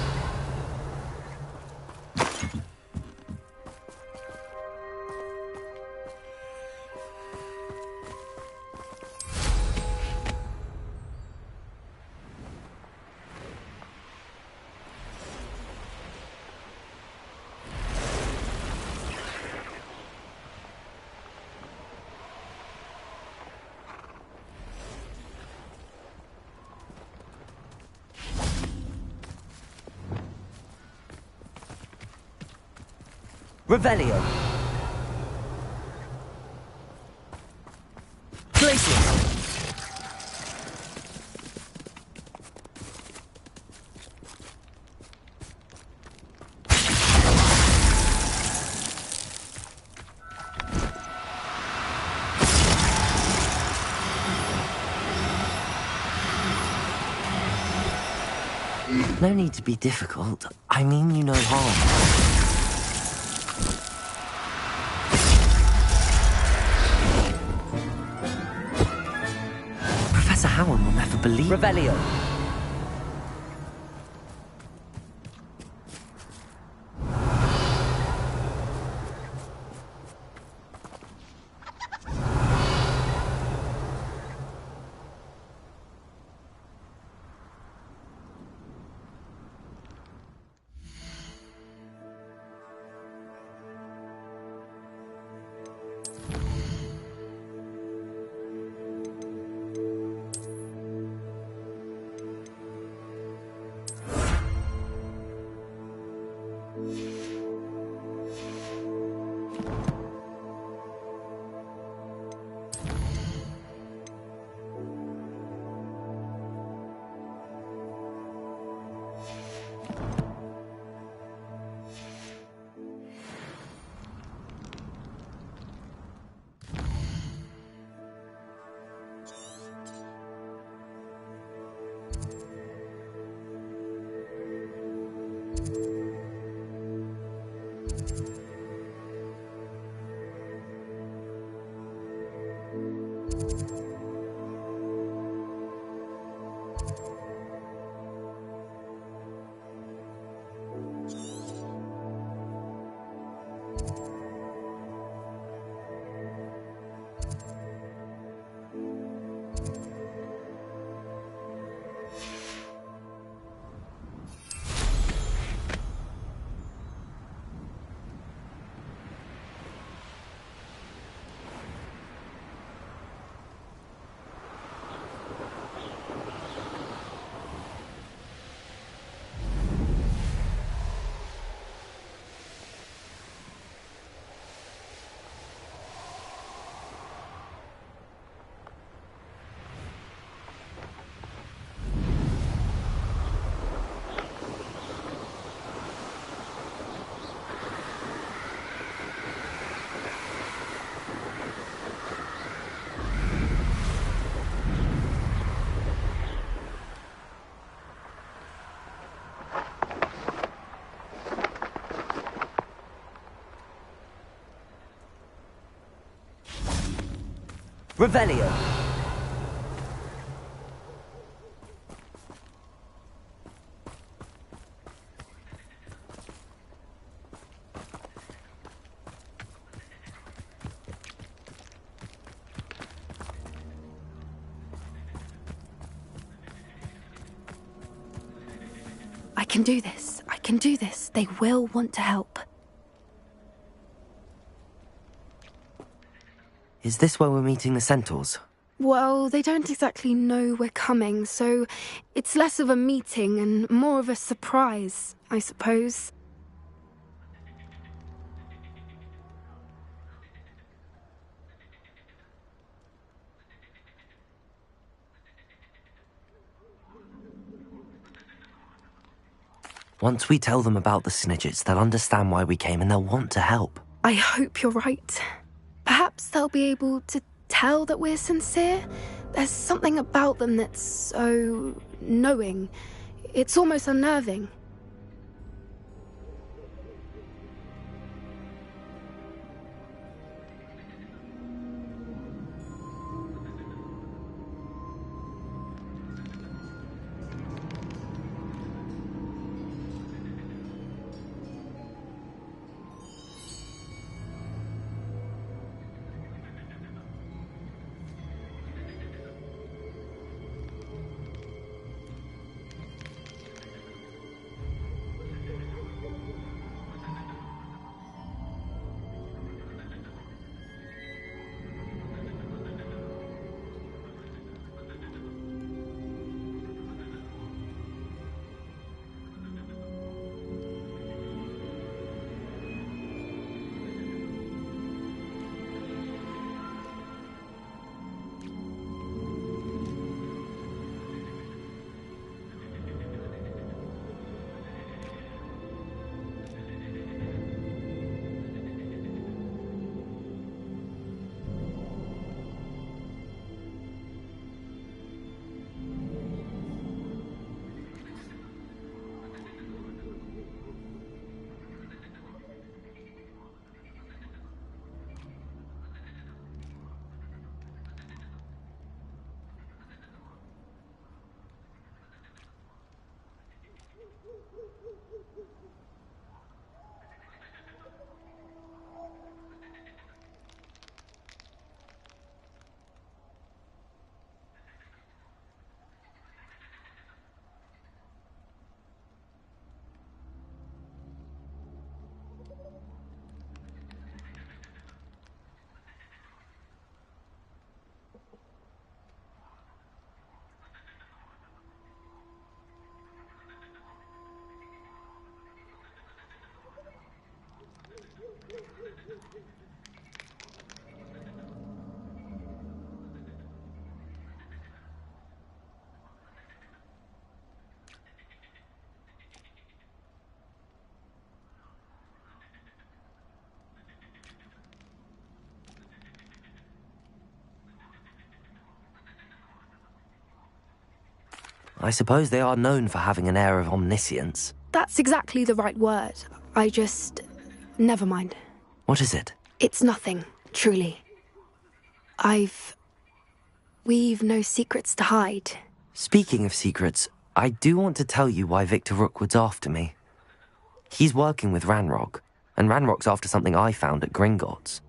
Revelio. Places. No need to be difficult. I mean you no harm. Howard will never believe. Revelio. Revelio. I can do this. I can do this. They will want to help. Is this where we're meeting the centaurs? Well, they don't exactly know we're coming, so it's less of a meeting and more of a surprise, I suppose. Once we tell them about the Snidgets, they'll understand why we came and they'll want to help. I hope you're right. Perhaps they'll be able to tell that we're sincere. There's something about them that's so knowing. It's almost unnerving. I suppose they are known for having an air of omniscience. that's exactly the right word. I just... Never mind. What is it? It's nothing, truly. We've no secrets to hide. Speaking of secrets, I do want to tell you why Victor Rookwood's after me. He's working with Ranrock, and Ranrock's after something I found at Gringotts.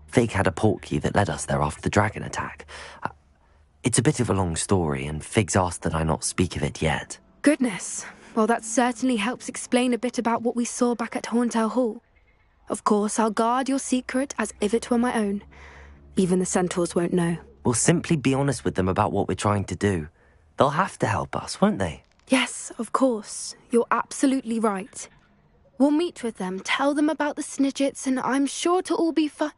Fig had a portkey that led us there after the dragon attack. It's a bit of a long story, and Fig's asked that I not speak of it yet. Goodness. Well, that certainly helps explain a bit about what we saw back at Horntail Hall. Of course, I'll guard your secret as if it were my own. Even the centaurs won't know. We'll simply be honest with them about what we're trying to do. They'll have to help us, won't they? Yes, of course. You're absolutely right. We'll meet with them, tell them about the Snidgets, and I'm sure it'll all be fun.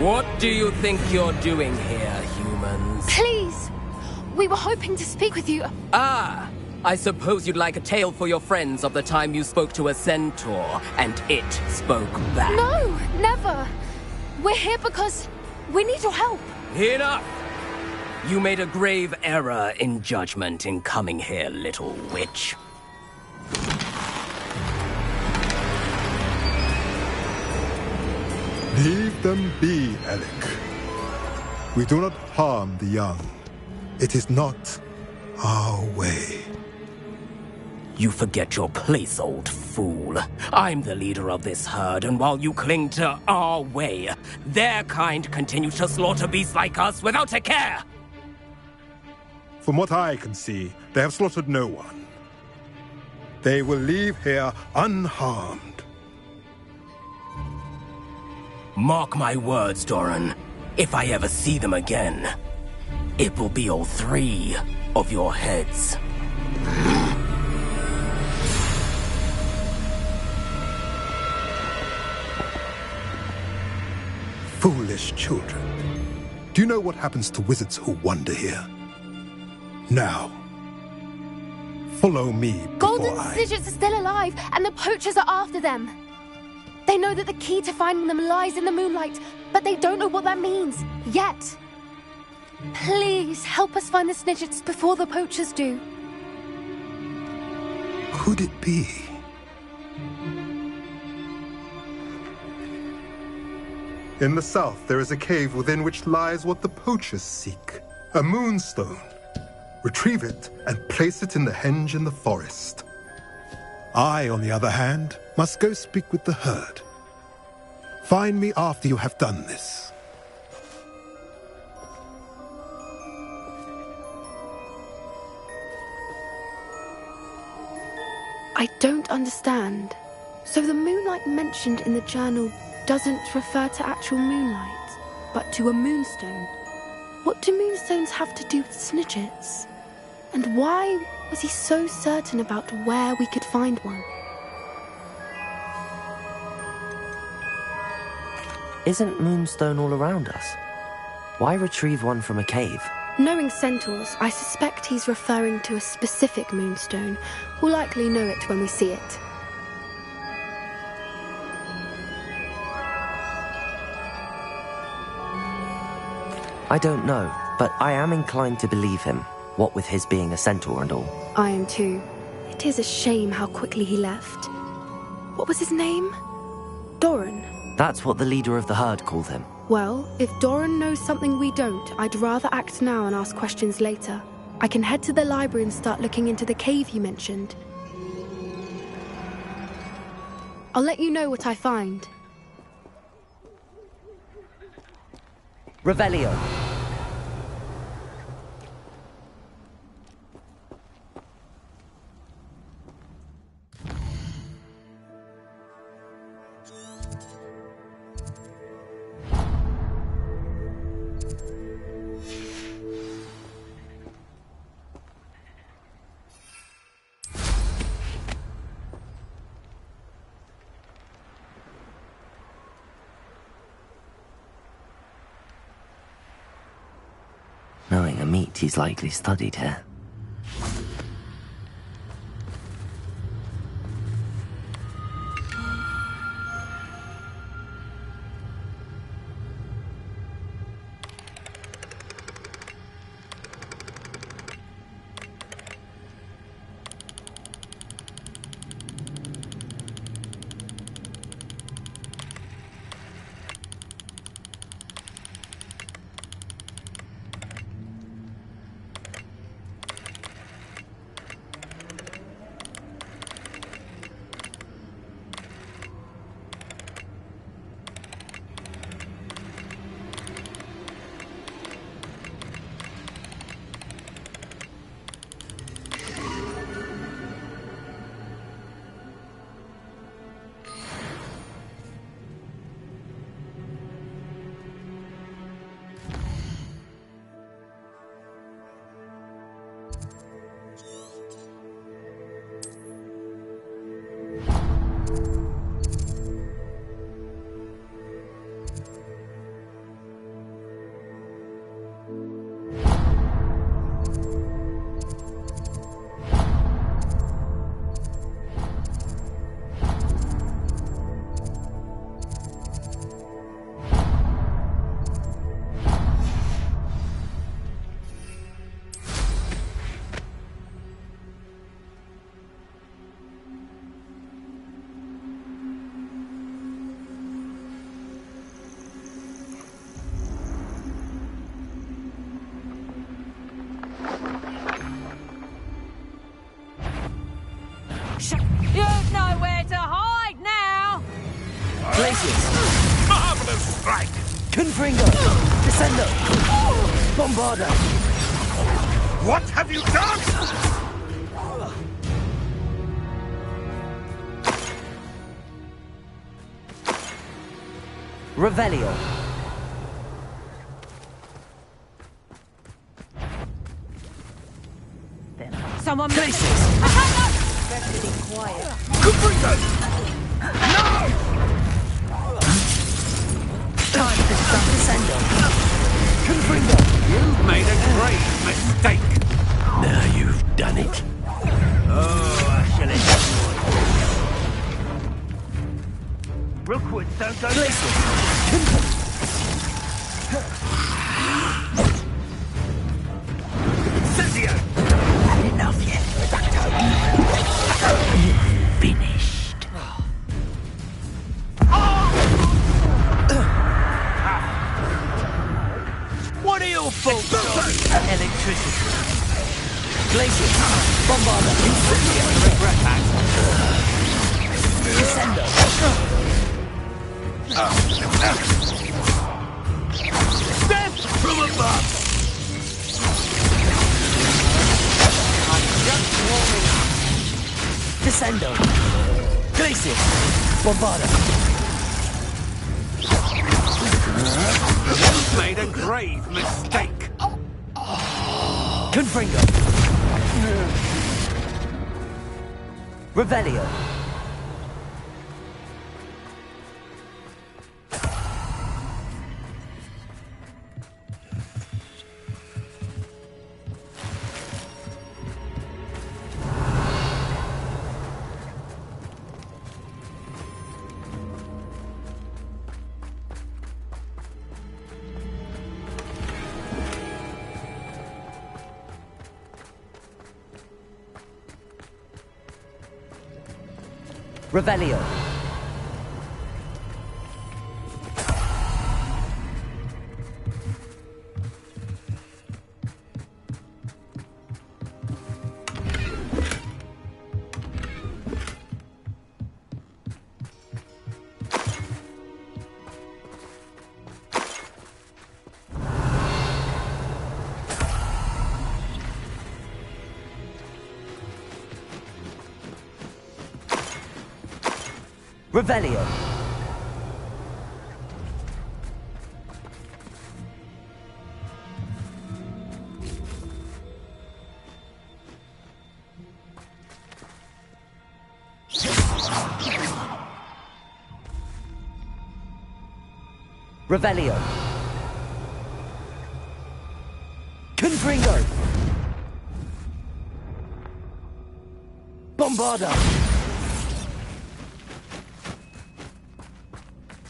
What do you think you're doing here, humans? Please! We were hoping to speak with you. Ah! I suppose you'd like a tale for your friends of the time you spoke to a centaur, and it spoke back. No, never! We're here because we need your help. Enough! You made a grave error in judgment in coming here, little witch. Leave them be, Alec. We do not harm the young. It is not our way. You forget your place, old fool. I'm the leader of this herd, and while you cling to our way, their kind continue to slaughter beasts like us without a care! From what I can see, they have slaughtered no one. They will leave here unharmed. Mark my words, Doran. If I ever see them again, it will be all 3 of your heads. Foolish children. Do you know what happens to wizards who wander here? Now, follow me Golden Snidgets are still alive, and the poachers are after them. They know that the key to finding them lies in the moonlight, but they don't know what that means, yet. Please, help us find the Snidgets before the poachers do. Could it be? In the south, there is a cave within which lies what the poachers seek. A moonstone. Retrieve it and place it in the henge in the forest. I, on the other hand, must go speak with the herd. Find me after you have done this. I don't understand. So the moonlight mentioned in the journal doesn't refer to actual moonlight, but to a moonstone. What do moonstones have to do with Snidgets? And why was he so certain about where we could find one? Isn't moonstone all around us? Why retrieve one from a cave? Knowing centaurs, I suspect he's referring to a specific moonstone. We'll likely know it when we see it. I don't know, but I am inclined to believe him, what with his being a centaur and all. I am too. It is a shame how quickly he left. What was his name? Doran. That's what the leader of the herd called him. Well, if Doran knows something we don't, I'd rather act now and ask questions later. I can head to the library and start looking into the cave you mentioned. I'll let you know what I find. Revelio. knowing a meat he's likely studied here. You've nowhere to hide now! Glacius! Marvelous strike! Confringo! Descendo! Bombarda! What have you done? Revelio! Someone... Glacius! Better be quiet. Confringo! No! Time to stop Descendo! Confringo! You've made a great mistake. Now you've done it. Oh, I shall enjoy. Rookwoods don't go Glacius! Cezio! Had enough yet, finished. What are your faults? Electricity. Glacius! Bombarda! Incendio! Regret that. Descendo! Death from above! Descendo! Glacius! Bombarda! You've made a grave mistake. Confringo! Revelio! Revelio! Revelio! Revelio! Confringo! Bombarda!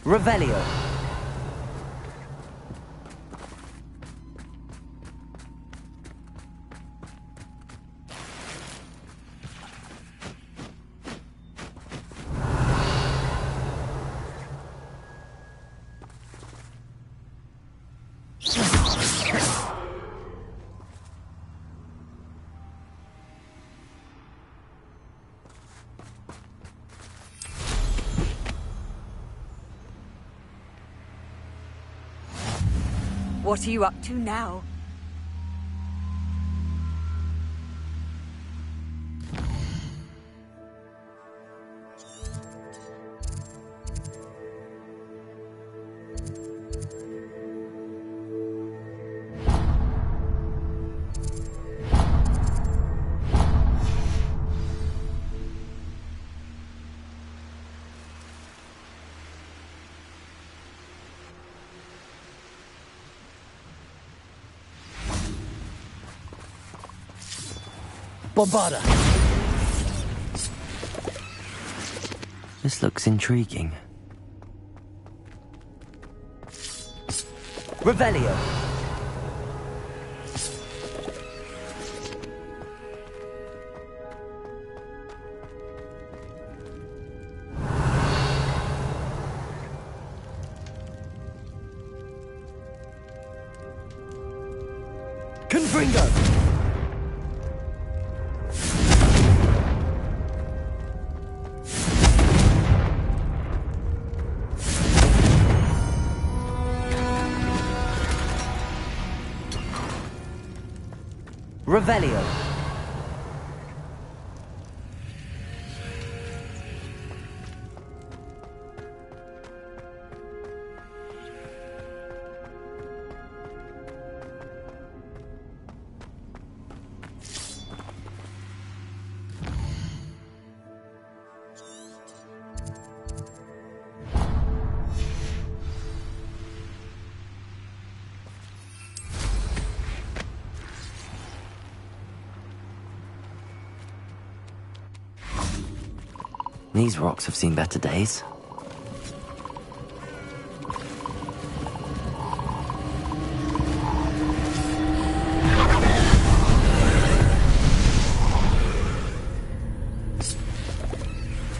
Revelio! What are you up to now? Bombarda! This looks intriguing. Revelio! Confringo! Revelio. These rocks have seen better days.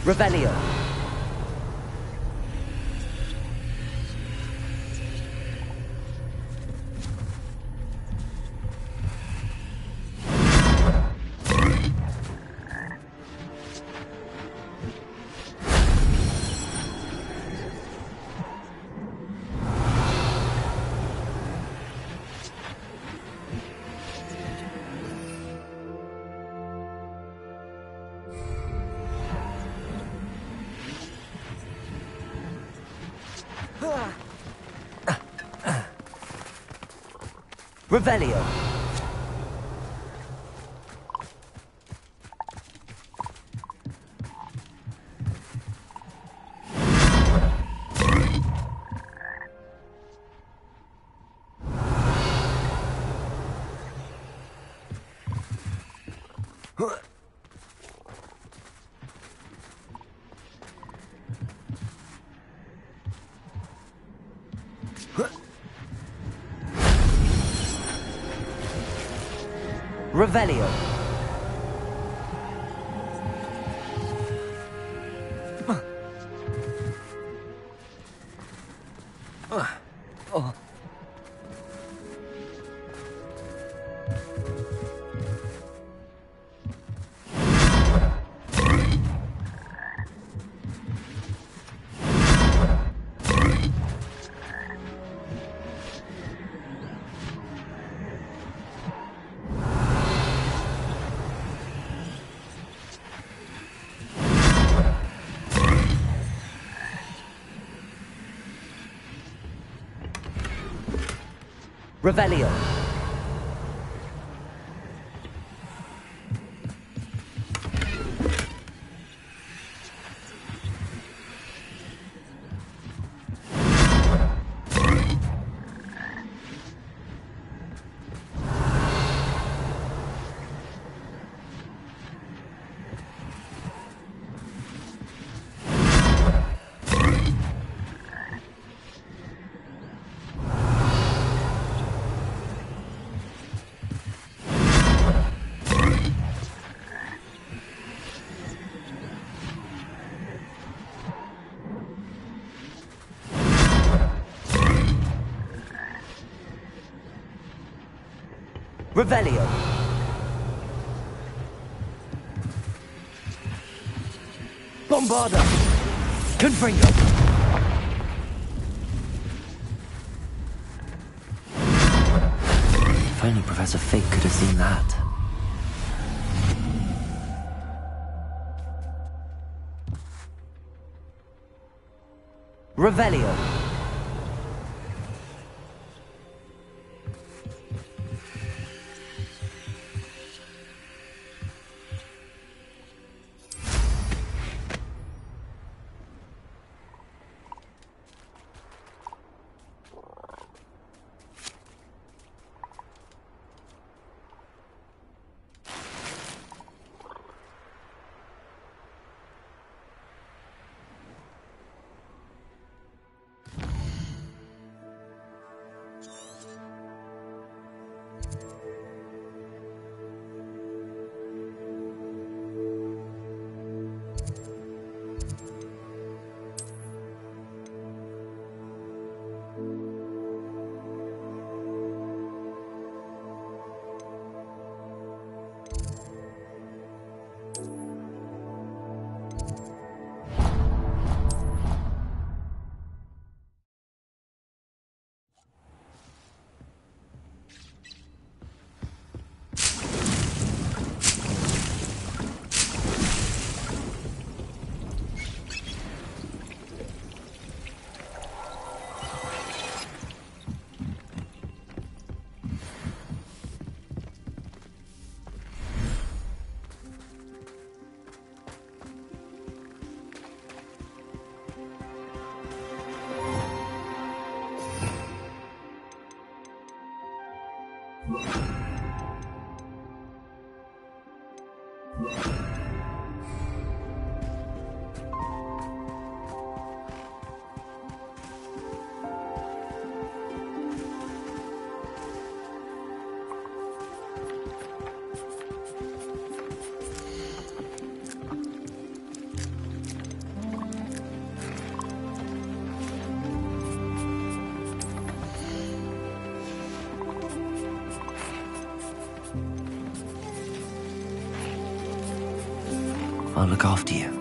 Revelio. Revelio. Revelio. Revelio. Revelio. Bombarda. Confringo. If only Professor Fig could have seen that. Revelio. I'll look after you.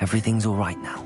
everything's all right now.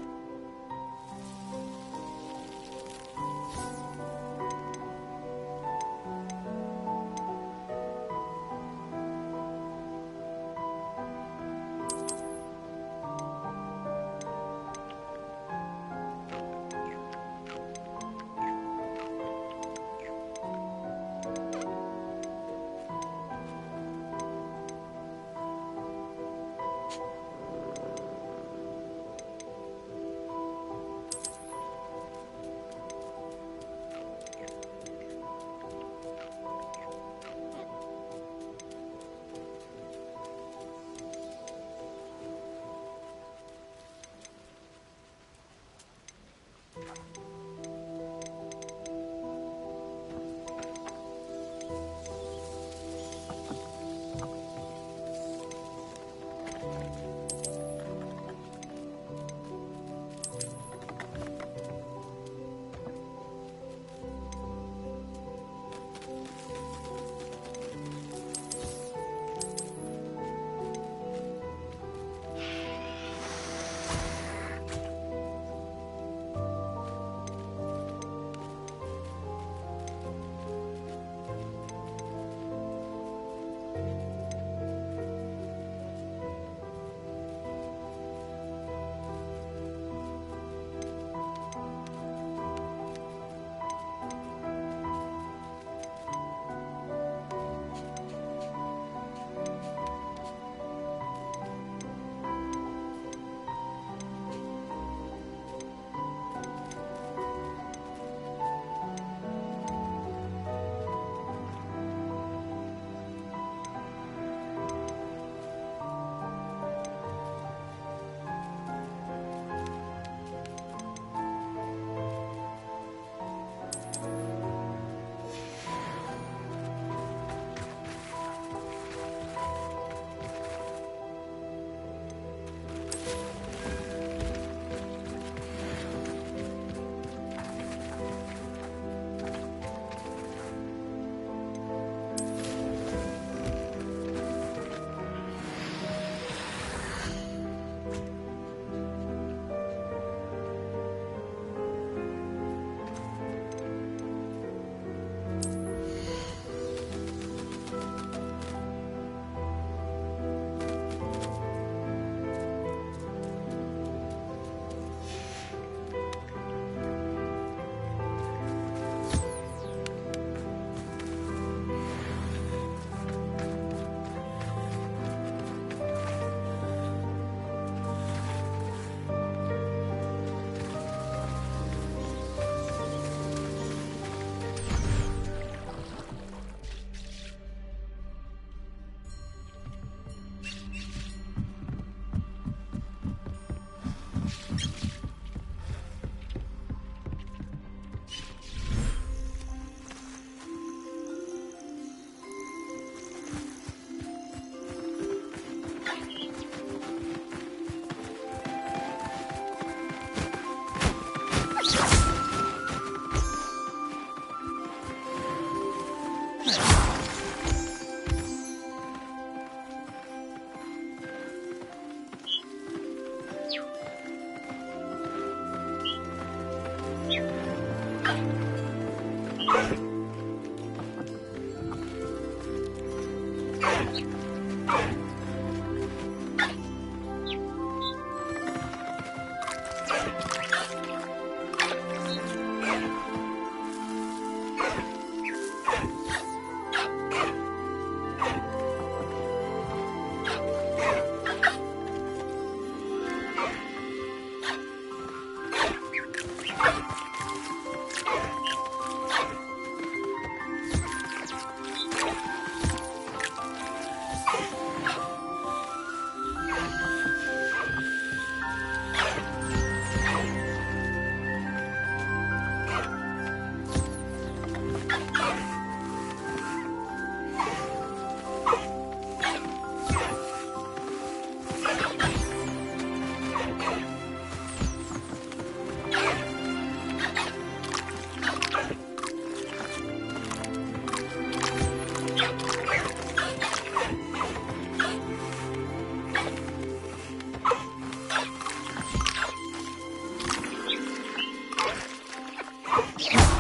There.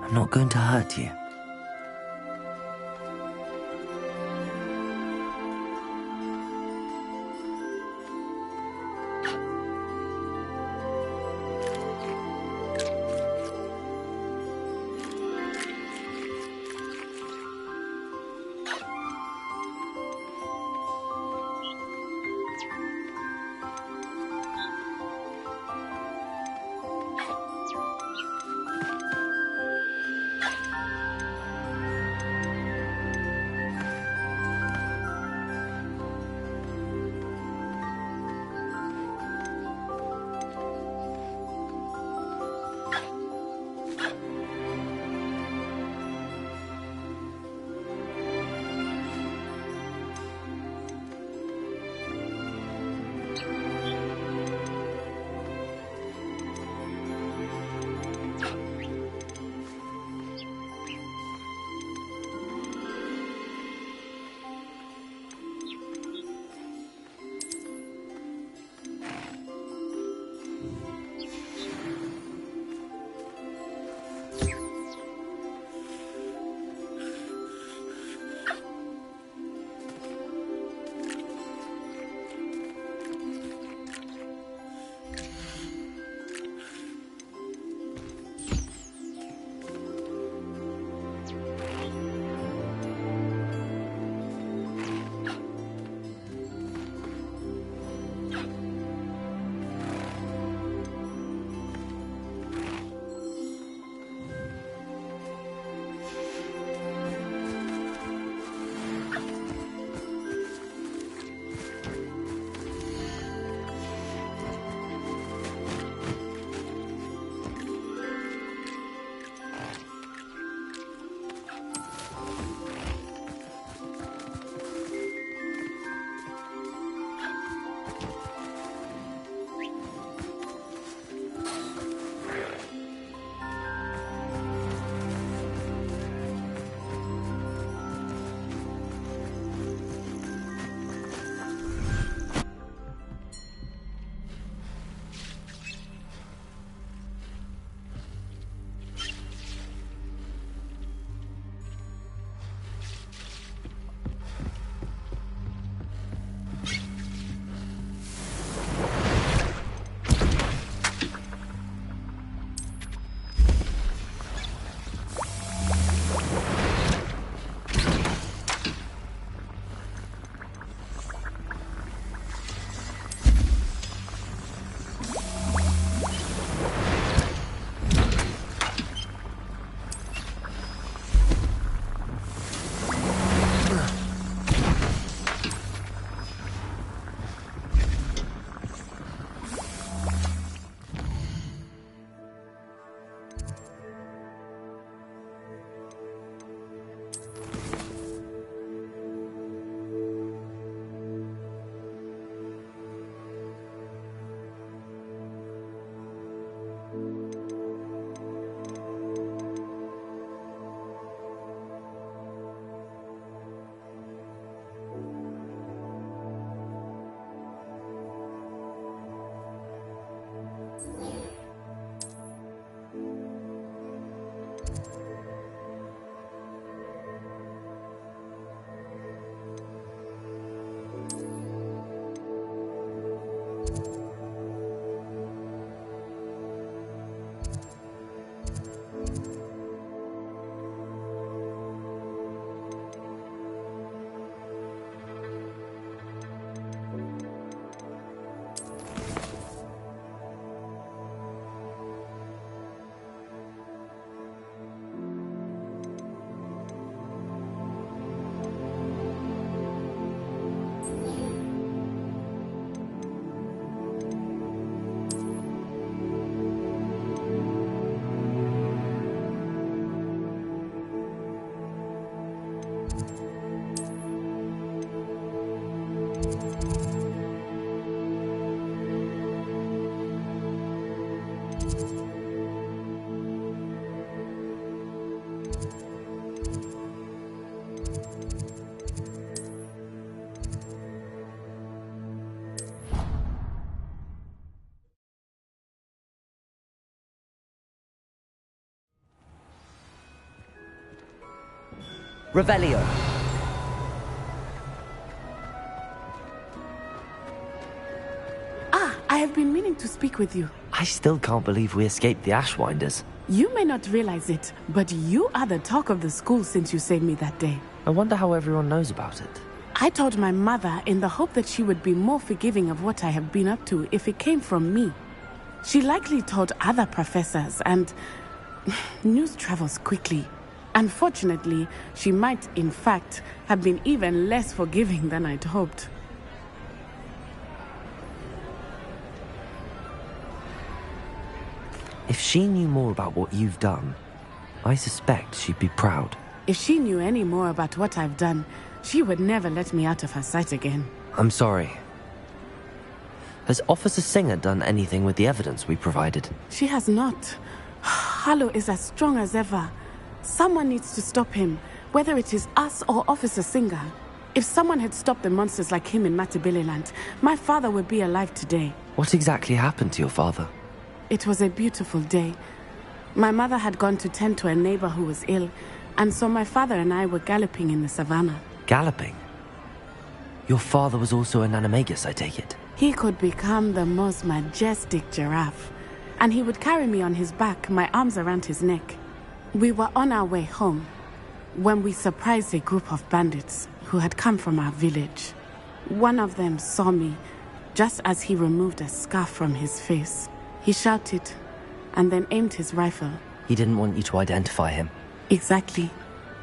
I'm not going to hurt you. Revelio. I have been meaning to speak with you. I still can't believe we escaped the Ashwinders. You may not realize it, but you are the talk of the school since you saved me that day. I wonder how everyone knows about it. I told my mother in the hope that she would be more forgiving of what I have been up to if it came from me. She likely told other professors, and news travels quickly. Unfortunately, she might, in fact, have been even less forgiving than I'd hoped. If she knew more about what you've done, I suspect she'd be proud. If she knew any more about what I've done, she would never let me out of her sight again. I'm sorry. Has Officer Singer done anything with the evidence we provided? She has not. Harlow is as strong as ever. Someone needs to stop him, whether it is us or Officer Singer. If someone had stopped the monsters like him in Matabeleland, my father would be alive today. What exactly happened to your father? It was a beautiful day. My mother had gone to tend to a neighbor who was ill, and so my father and I were galloping in the savannah. Galloping? Your father was also an animagus, I take it? He could become the most majestic giraffe, and he would carry me on his back, my arms around his neck. We were on our way home when we surprised a group of bandits who had come from our village. One of them saw me just as he removed a scarf from his face. He shouted and then aimed his rifle. He didn't want you to identify him. Exactly.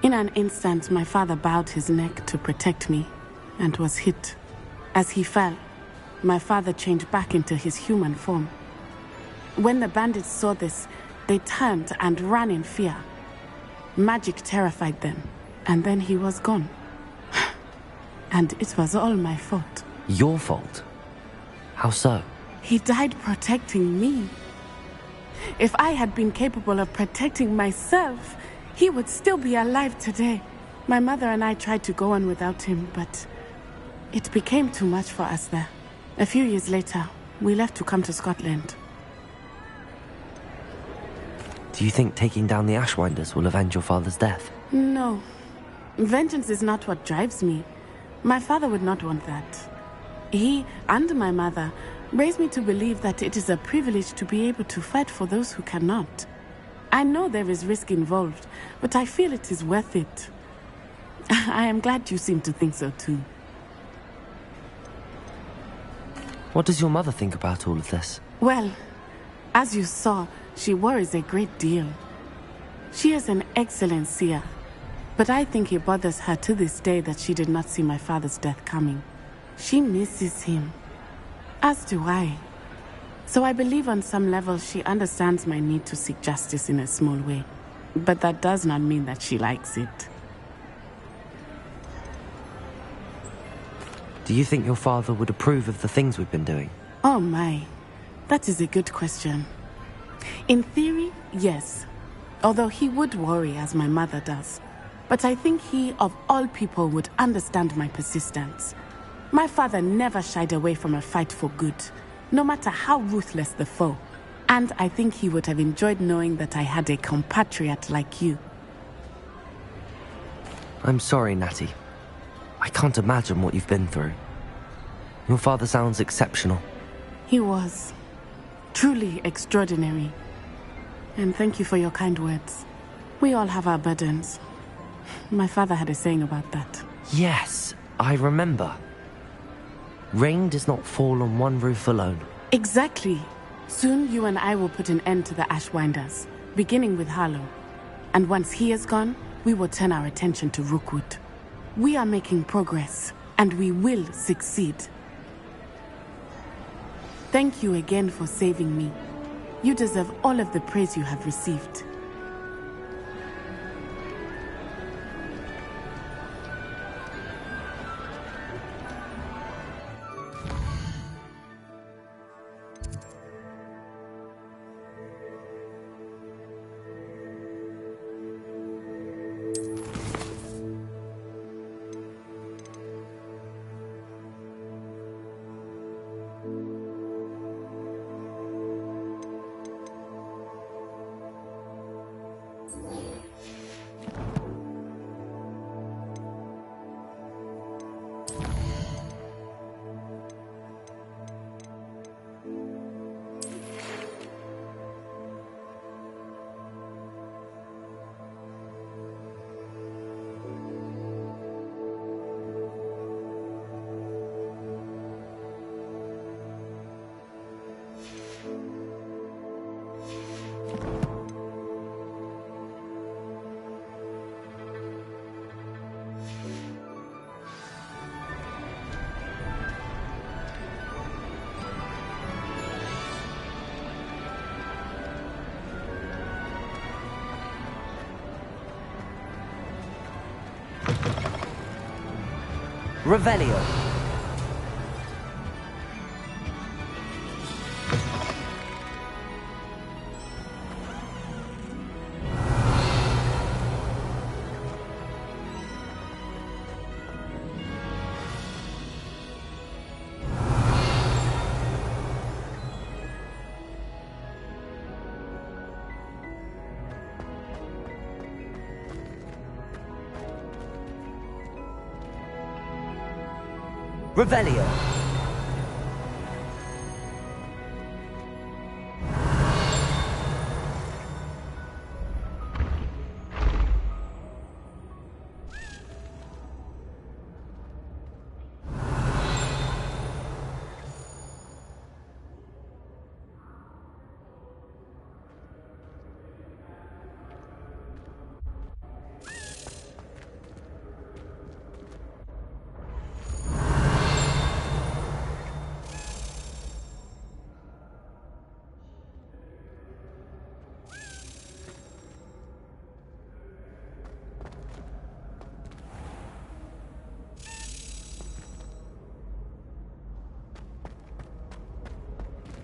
In an instant, my father bowed his neck to protect me and was hit. As he fell, my father changed back into his human form. When the bandits saw this, they turned and ran in fear. Magic terrified them, and then he was gone. And it was all my fault. Your fault? How so? He died protecting me. If I had been capable of protecting myself, he would still be alive today. My mother and I tried to go on without him, but it became too much for us there. A few years later, we left to come to Scotland. Do you think taking down the Ashwinders will avenge your father's death? No. Vengeance is not what drives me. My father would not want that. He and my mother raised me to believe that it is a privilege to be able to fight for those who cannot. I know there is risk involved, but I feel it is worth it. I am glad you seem to think so too. What does your mother think about all of this? Well, as you saw, she worries a great deal. She is an excellent seer, but I think it bothers her to this day that she did not see my father's death coming. She misses him, as do I. So I believe on some level she understands my need to seek justice in a small way. But that does not mean that she likes it. Do you think your father would approve of the things we've been doing? Oh my, that is a good question. In theory, yes. Although he would worry as my mother does. But I think he, of all people, would understand my persistence. My father never shied away from a fight for good, no matter how ruthless the foe. And I think he would have enjoyed knowing that I had a compatriot like you. I'm sorry, Natty. I can't imagine what you've been through. Your father sounds exceptional. He was. Truly extraordinary. And thank you for your kind words. We all have our burdens. My father had a saying about that. Yes, I remember. Rain does not fall on one roof alone. Exactly. Soon you and I will put an end to the Ashwinders, beginning with Harlow. And once he is gone, we will turn our attention to Rookwood. We are making progress, and we will succeed. Thank you again for saving me. You deserve all of the praise you have received. Revelio. Revelio.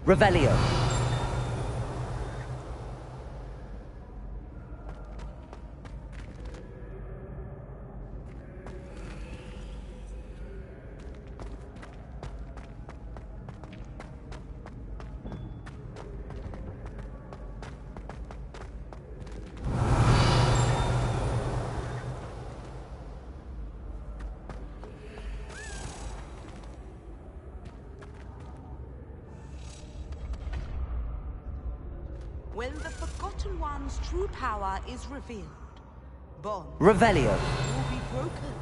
Revelio. When the Forgotten One's true power is revealed, bonds Revelio. will be broken.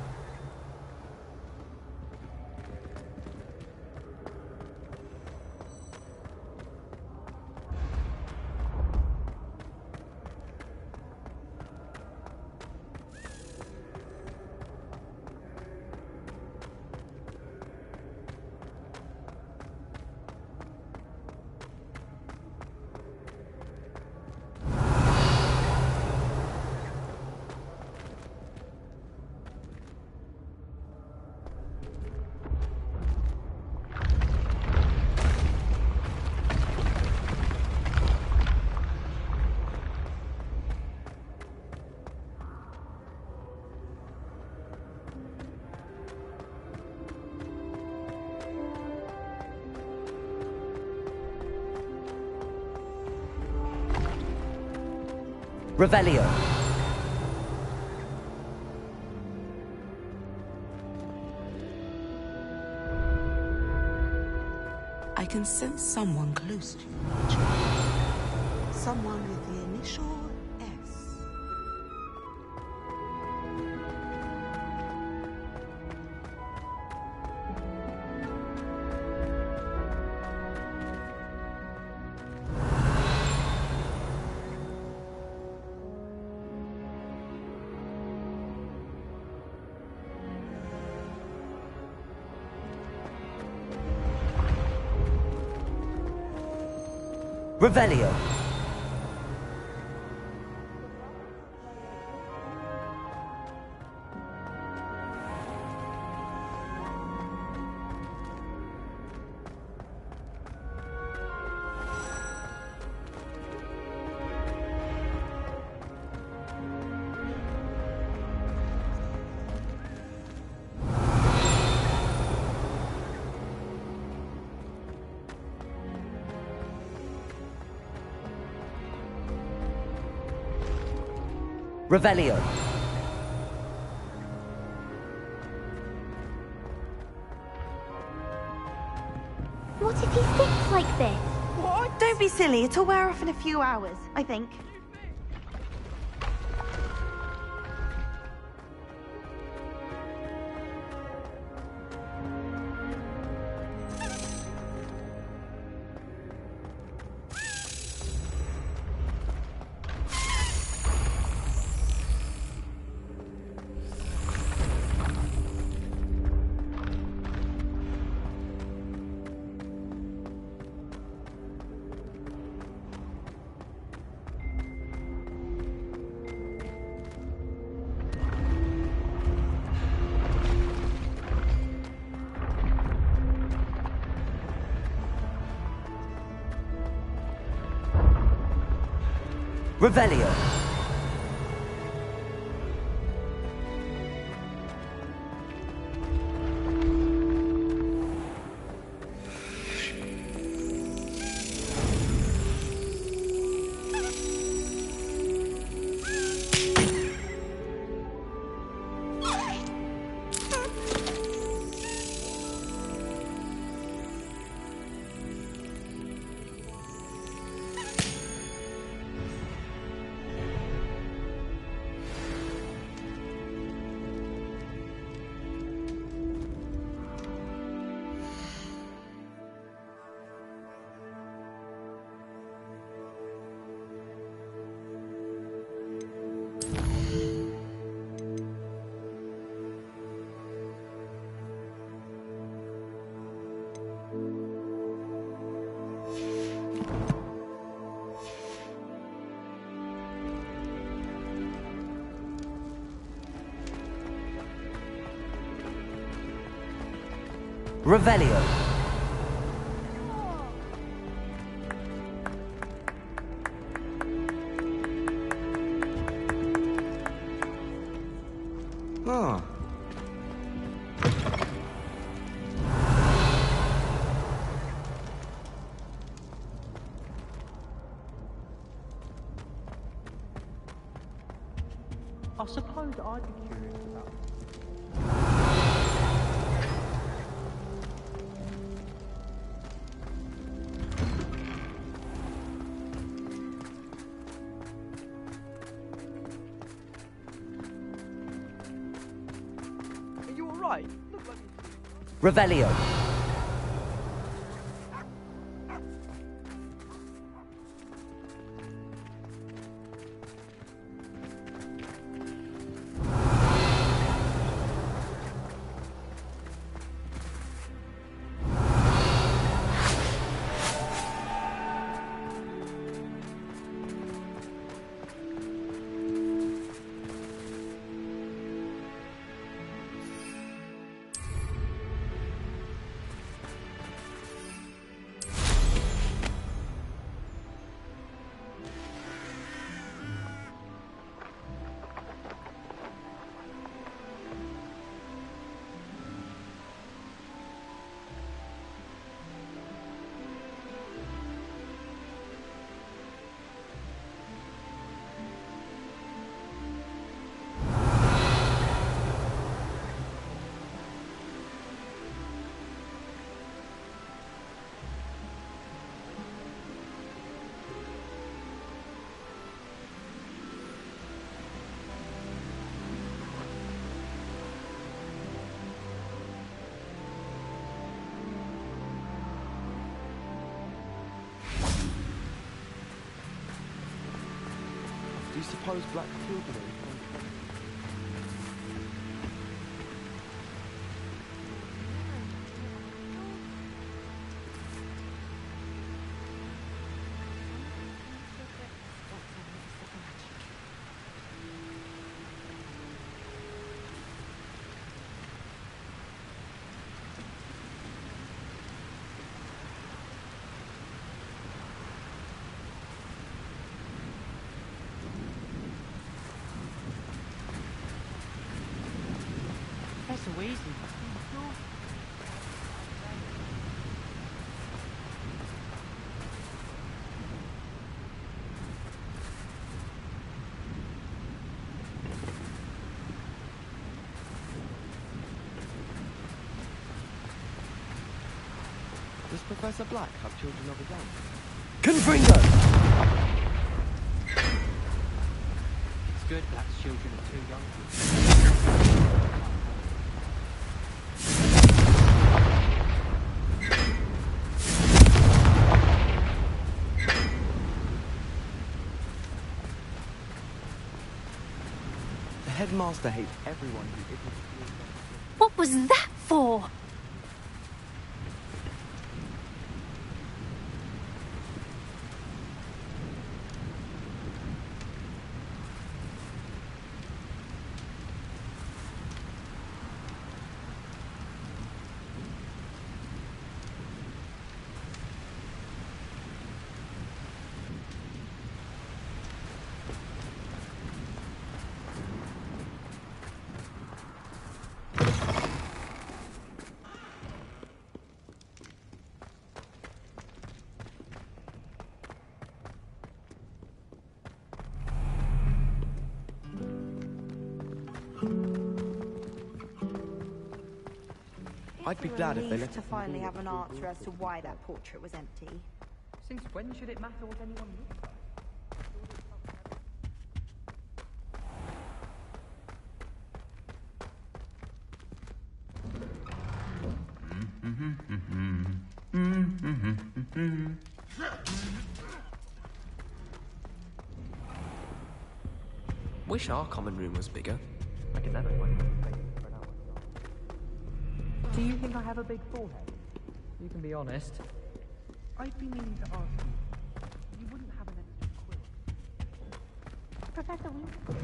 Revelio. I can sense someone close to you, Rachel. Someone with the initial S. Revelio. Revelio. What if he sticks like this? What? Don't be silly. It'll wear off in a few hours, I think. Revelio. Revelio. Ah. I suppose I'd be curious about. Are you alright? Look like Revelio. Do you suppose Black killed him? So easy. Does Professor Black have children of his own? Confringo! It's good Black's children are too young. The headmaster hates everyone who isn't. What was that for? I'd be glad if they let to finally have an answer as to why that portrait was empty. Since when should it matter what anyone looks like? Wish our common room was bigger. I can never find anything spread out. Do you think I have a big forehead? You can be honest. I've been meaning to ask you. You wouldn't have an extra quill. Professor Wilson.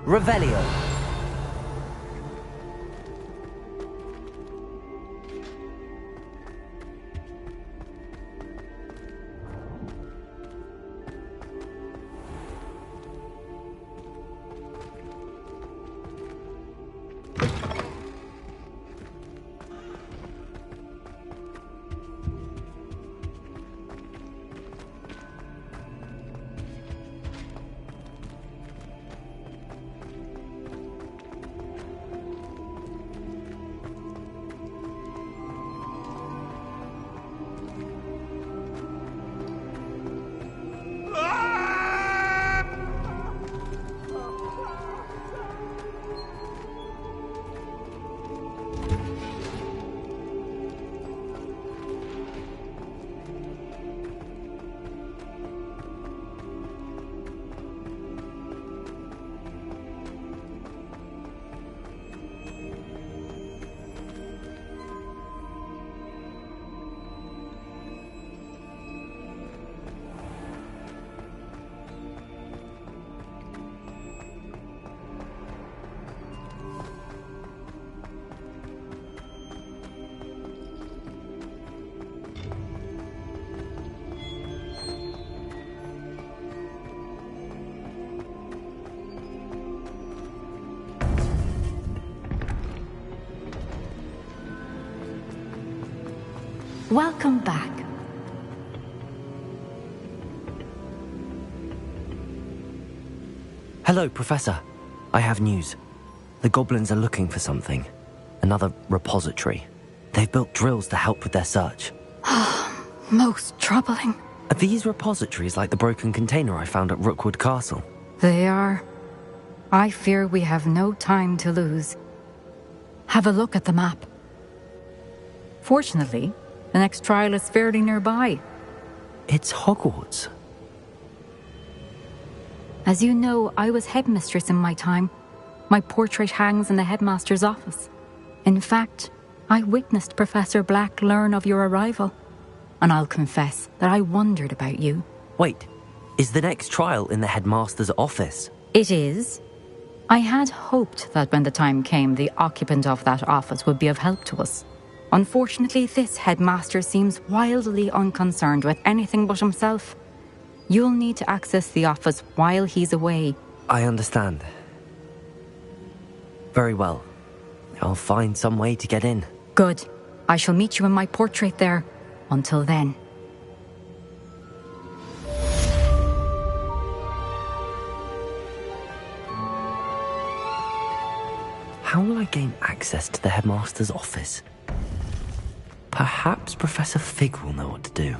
Revelio. Welcome back. Hello, Professor. I have news. The goblins are looking for something. Another repository. They've built drills to help with their search. Most troubling. Are these repositories like the broken container I found at Rookwood Castle? They are. I fear we have no time to lose. Have a look at the map. Fortunately, the next trial is fairly nearby. It's Hogwarts. As you know, I was headmistress in my time. My portrait hangs in the headmaster's office. In fact, I witnessed Professor Black learn of your arrival. And I'll confess that I wondered about you. Wait, is the next trial in the headmaster's office? It is. I had hoped that when the time came, the occupant of that office would be of help to us. Unfortunately, this headmaster seems wildly unconcerned with anything but himself. You'll need to access the office while he's away. I understand. Very well. I'll find some way to get in. Good. I shall meet you in my portrait there. Until then. How will I gain access to the headmaster's office? Perhaps Professor Fig will know what to do.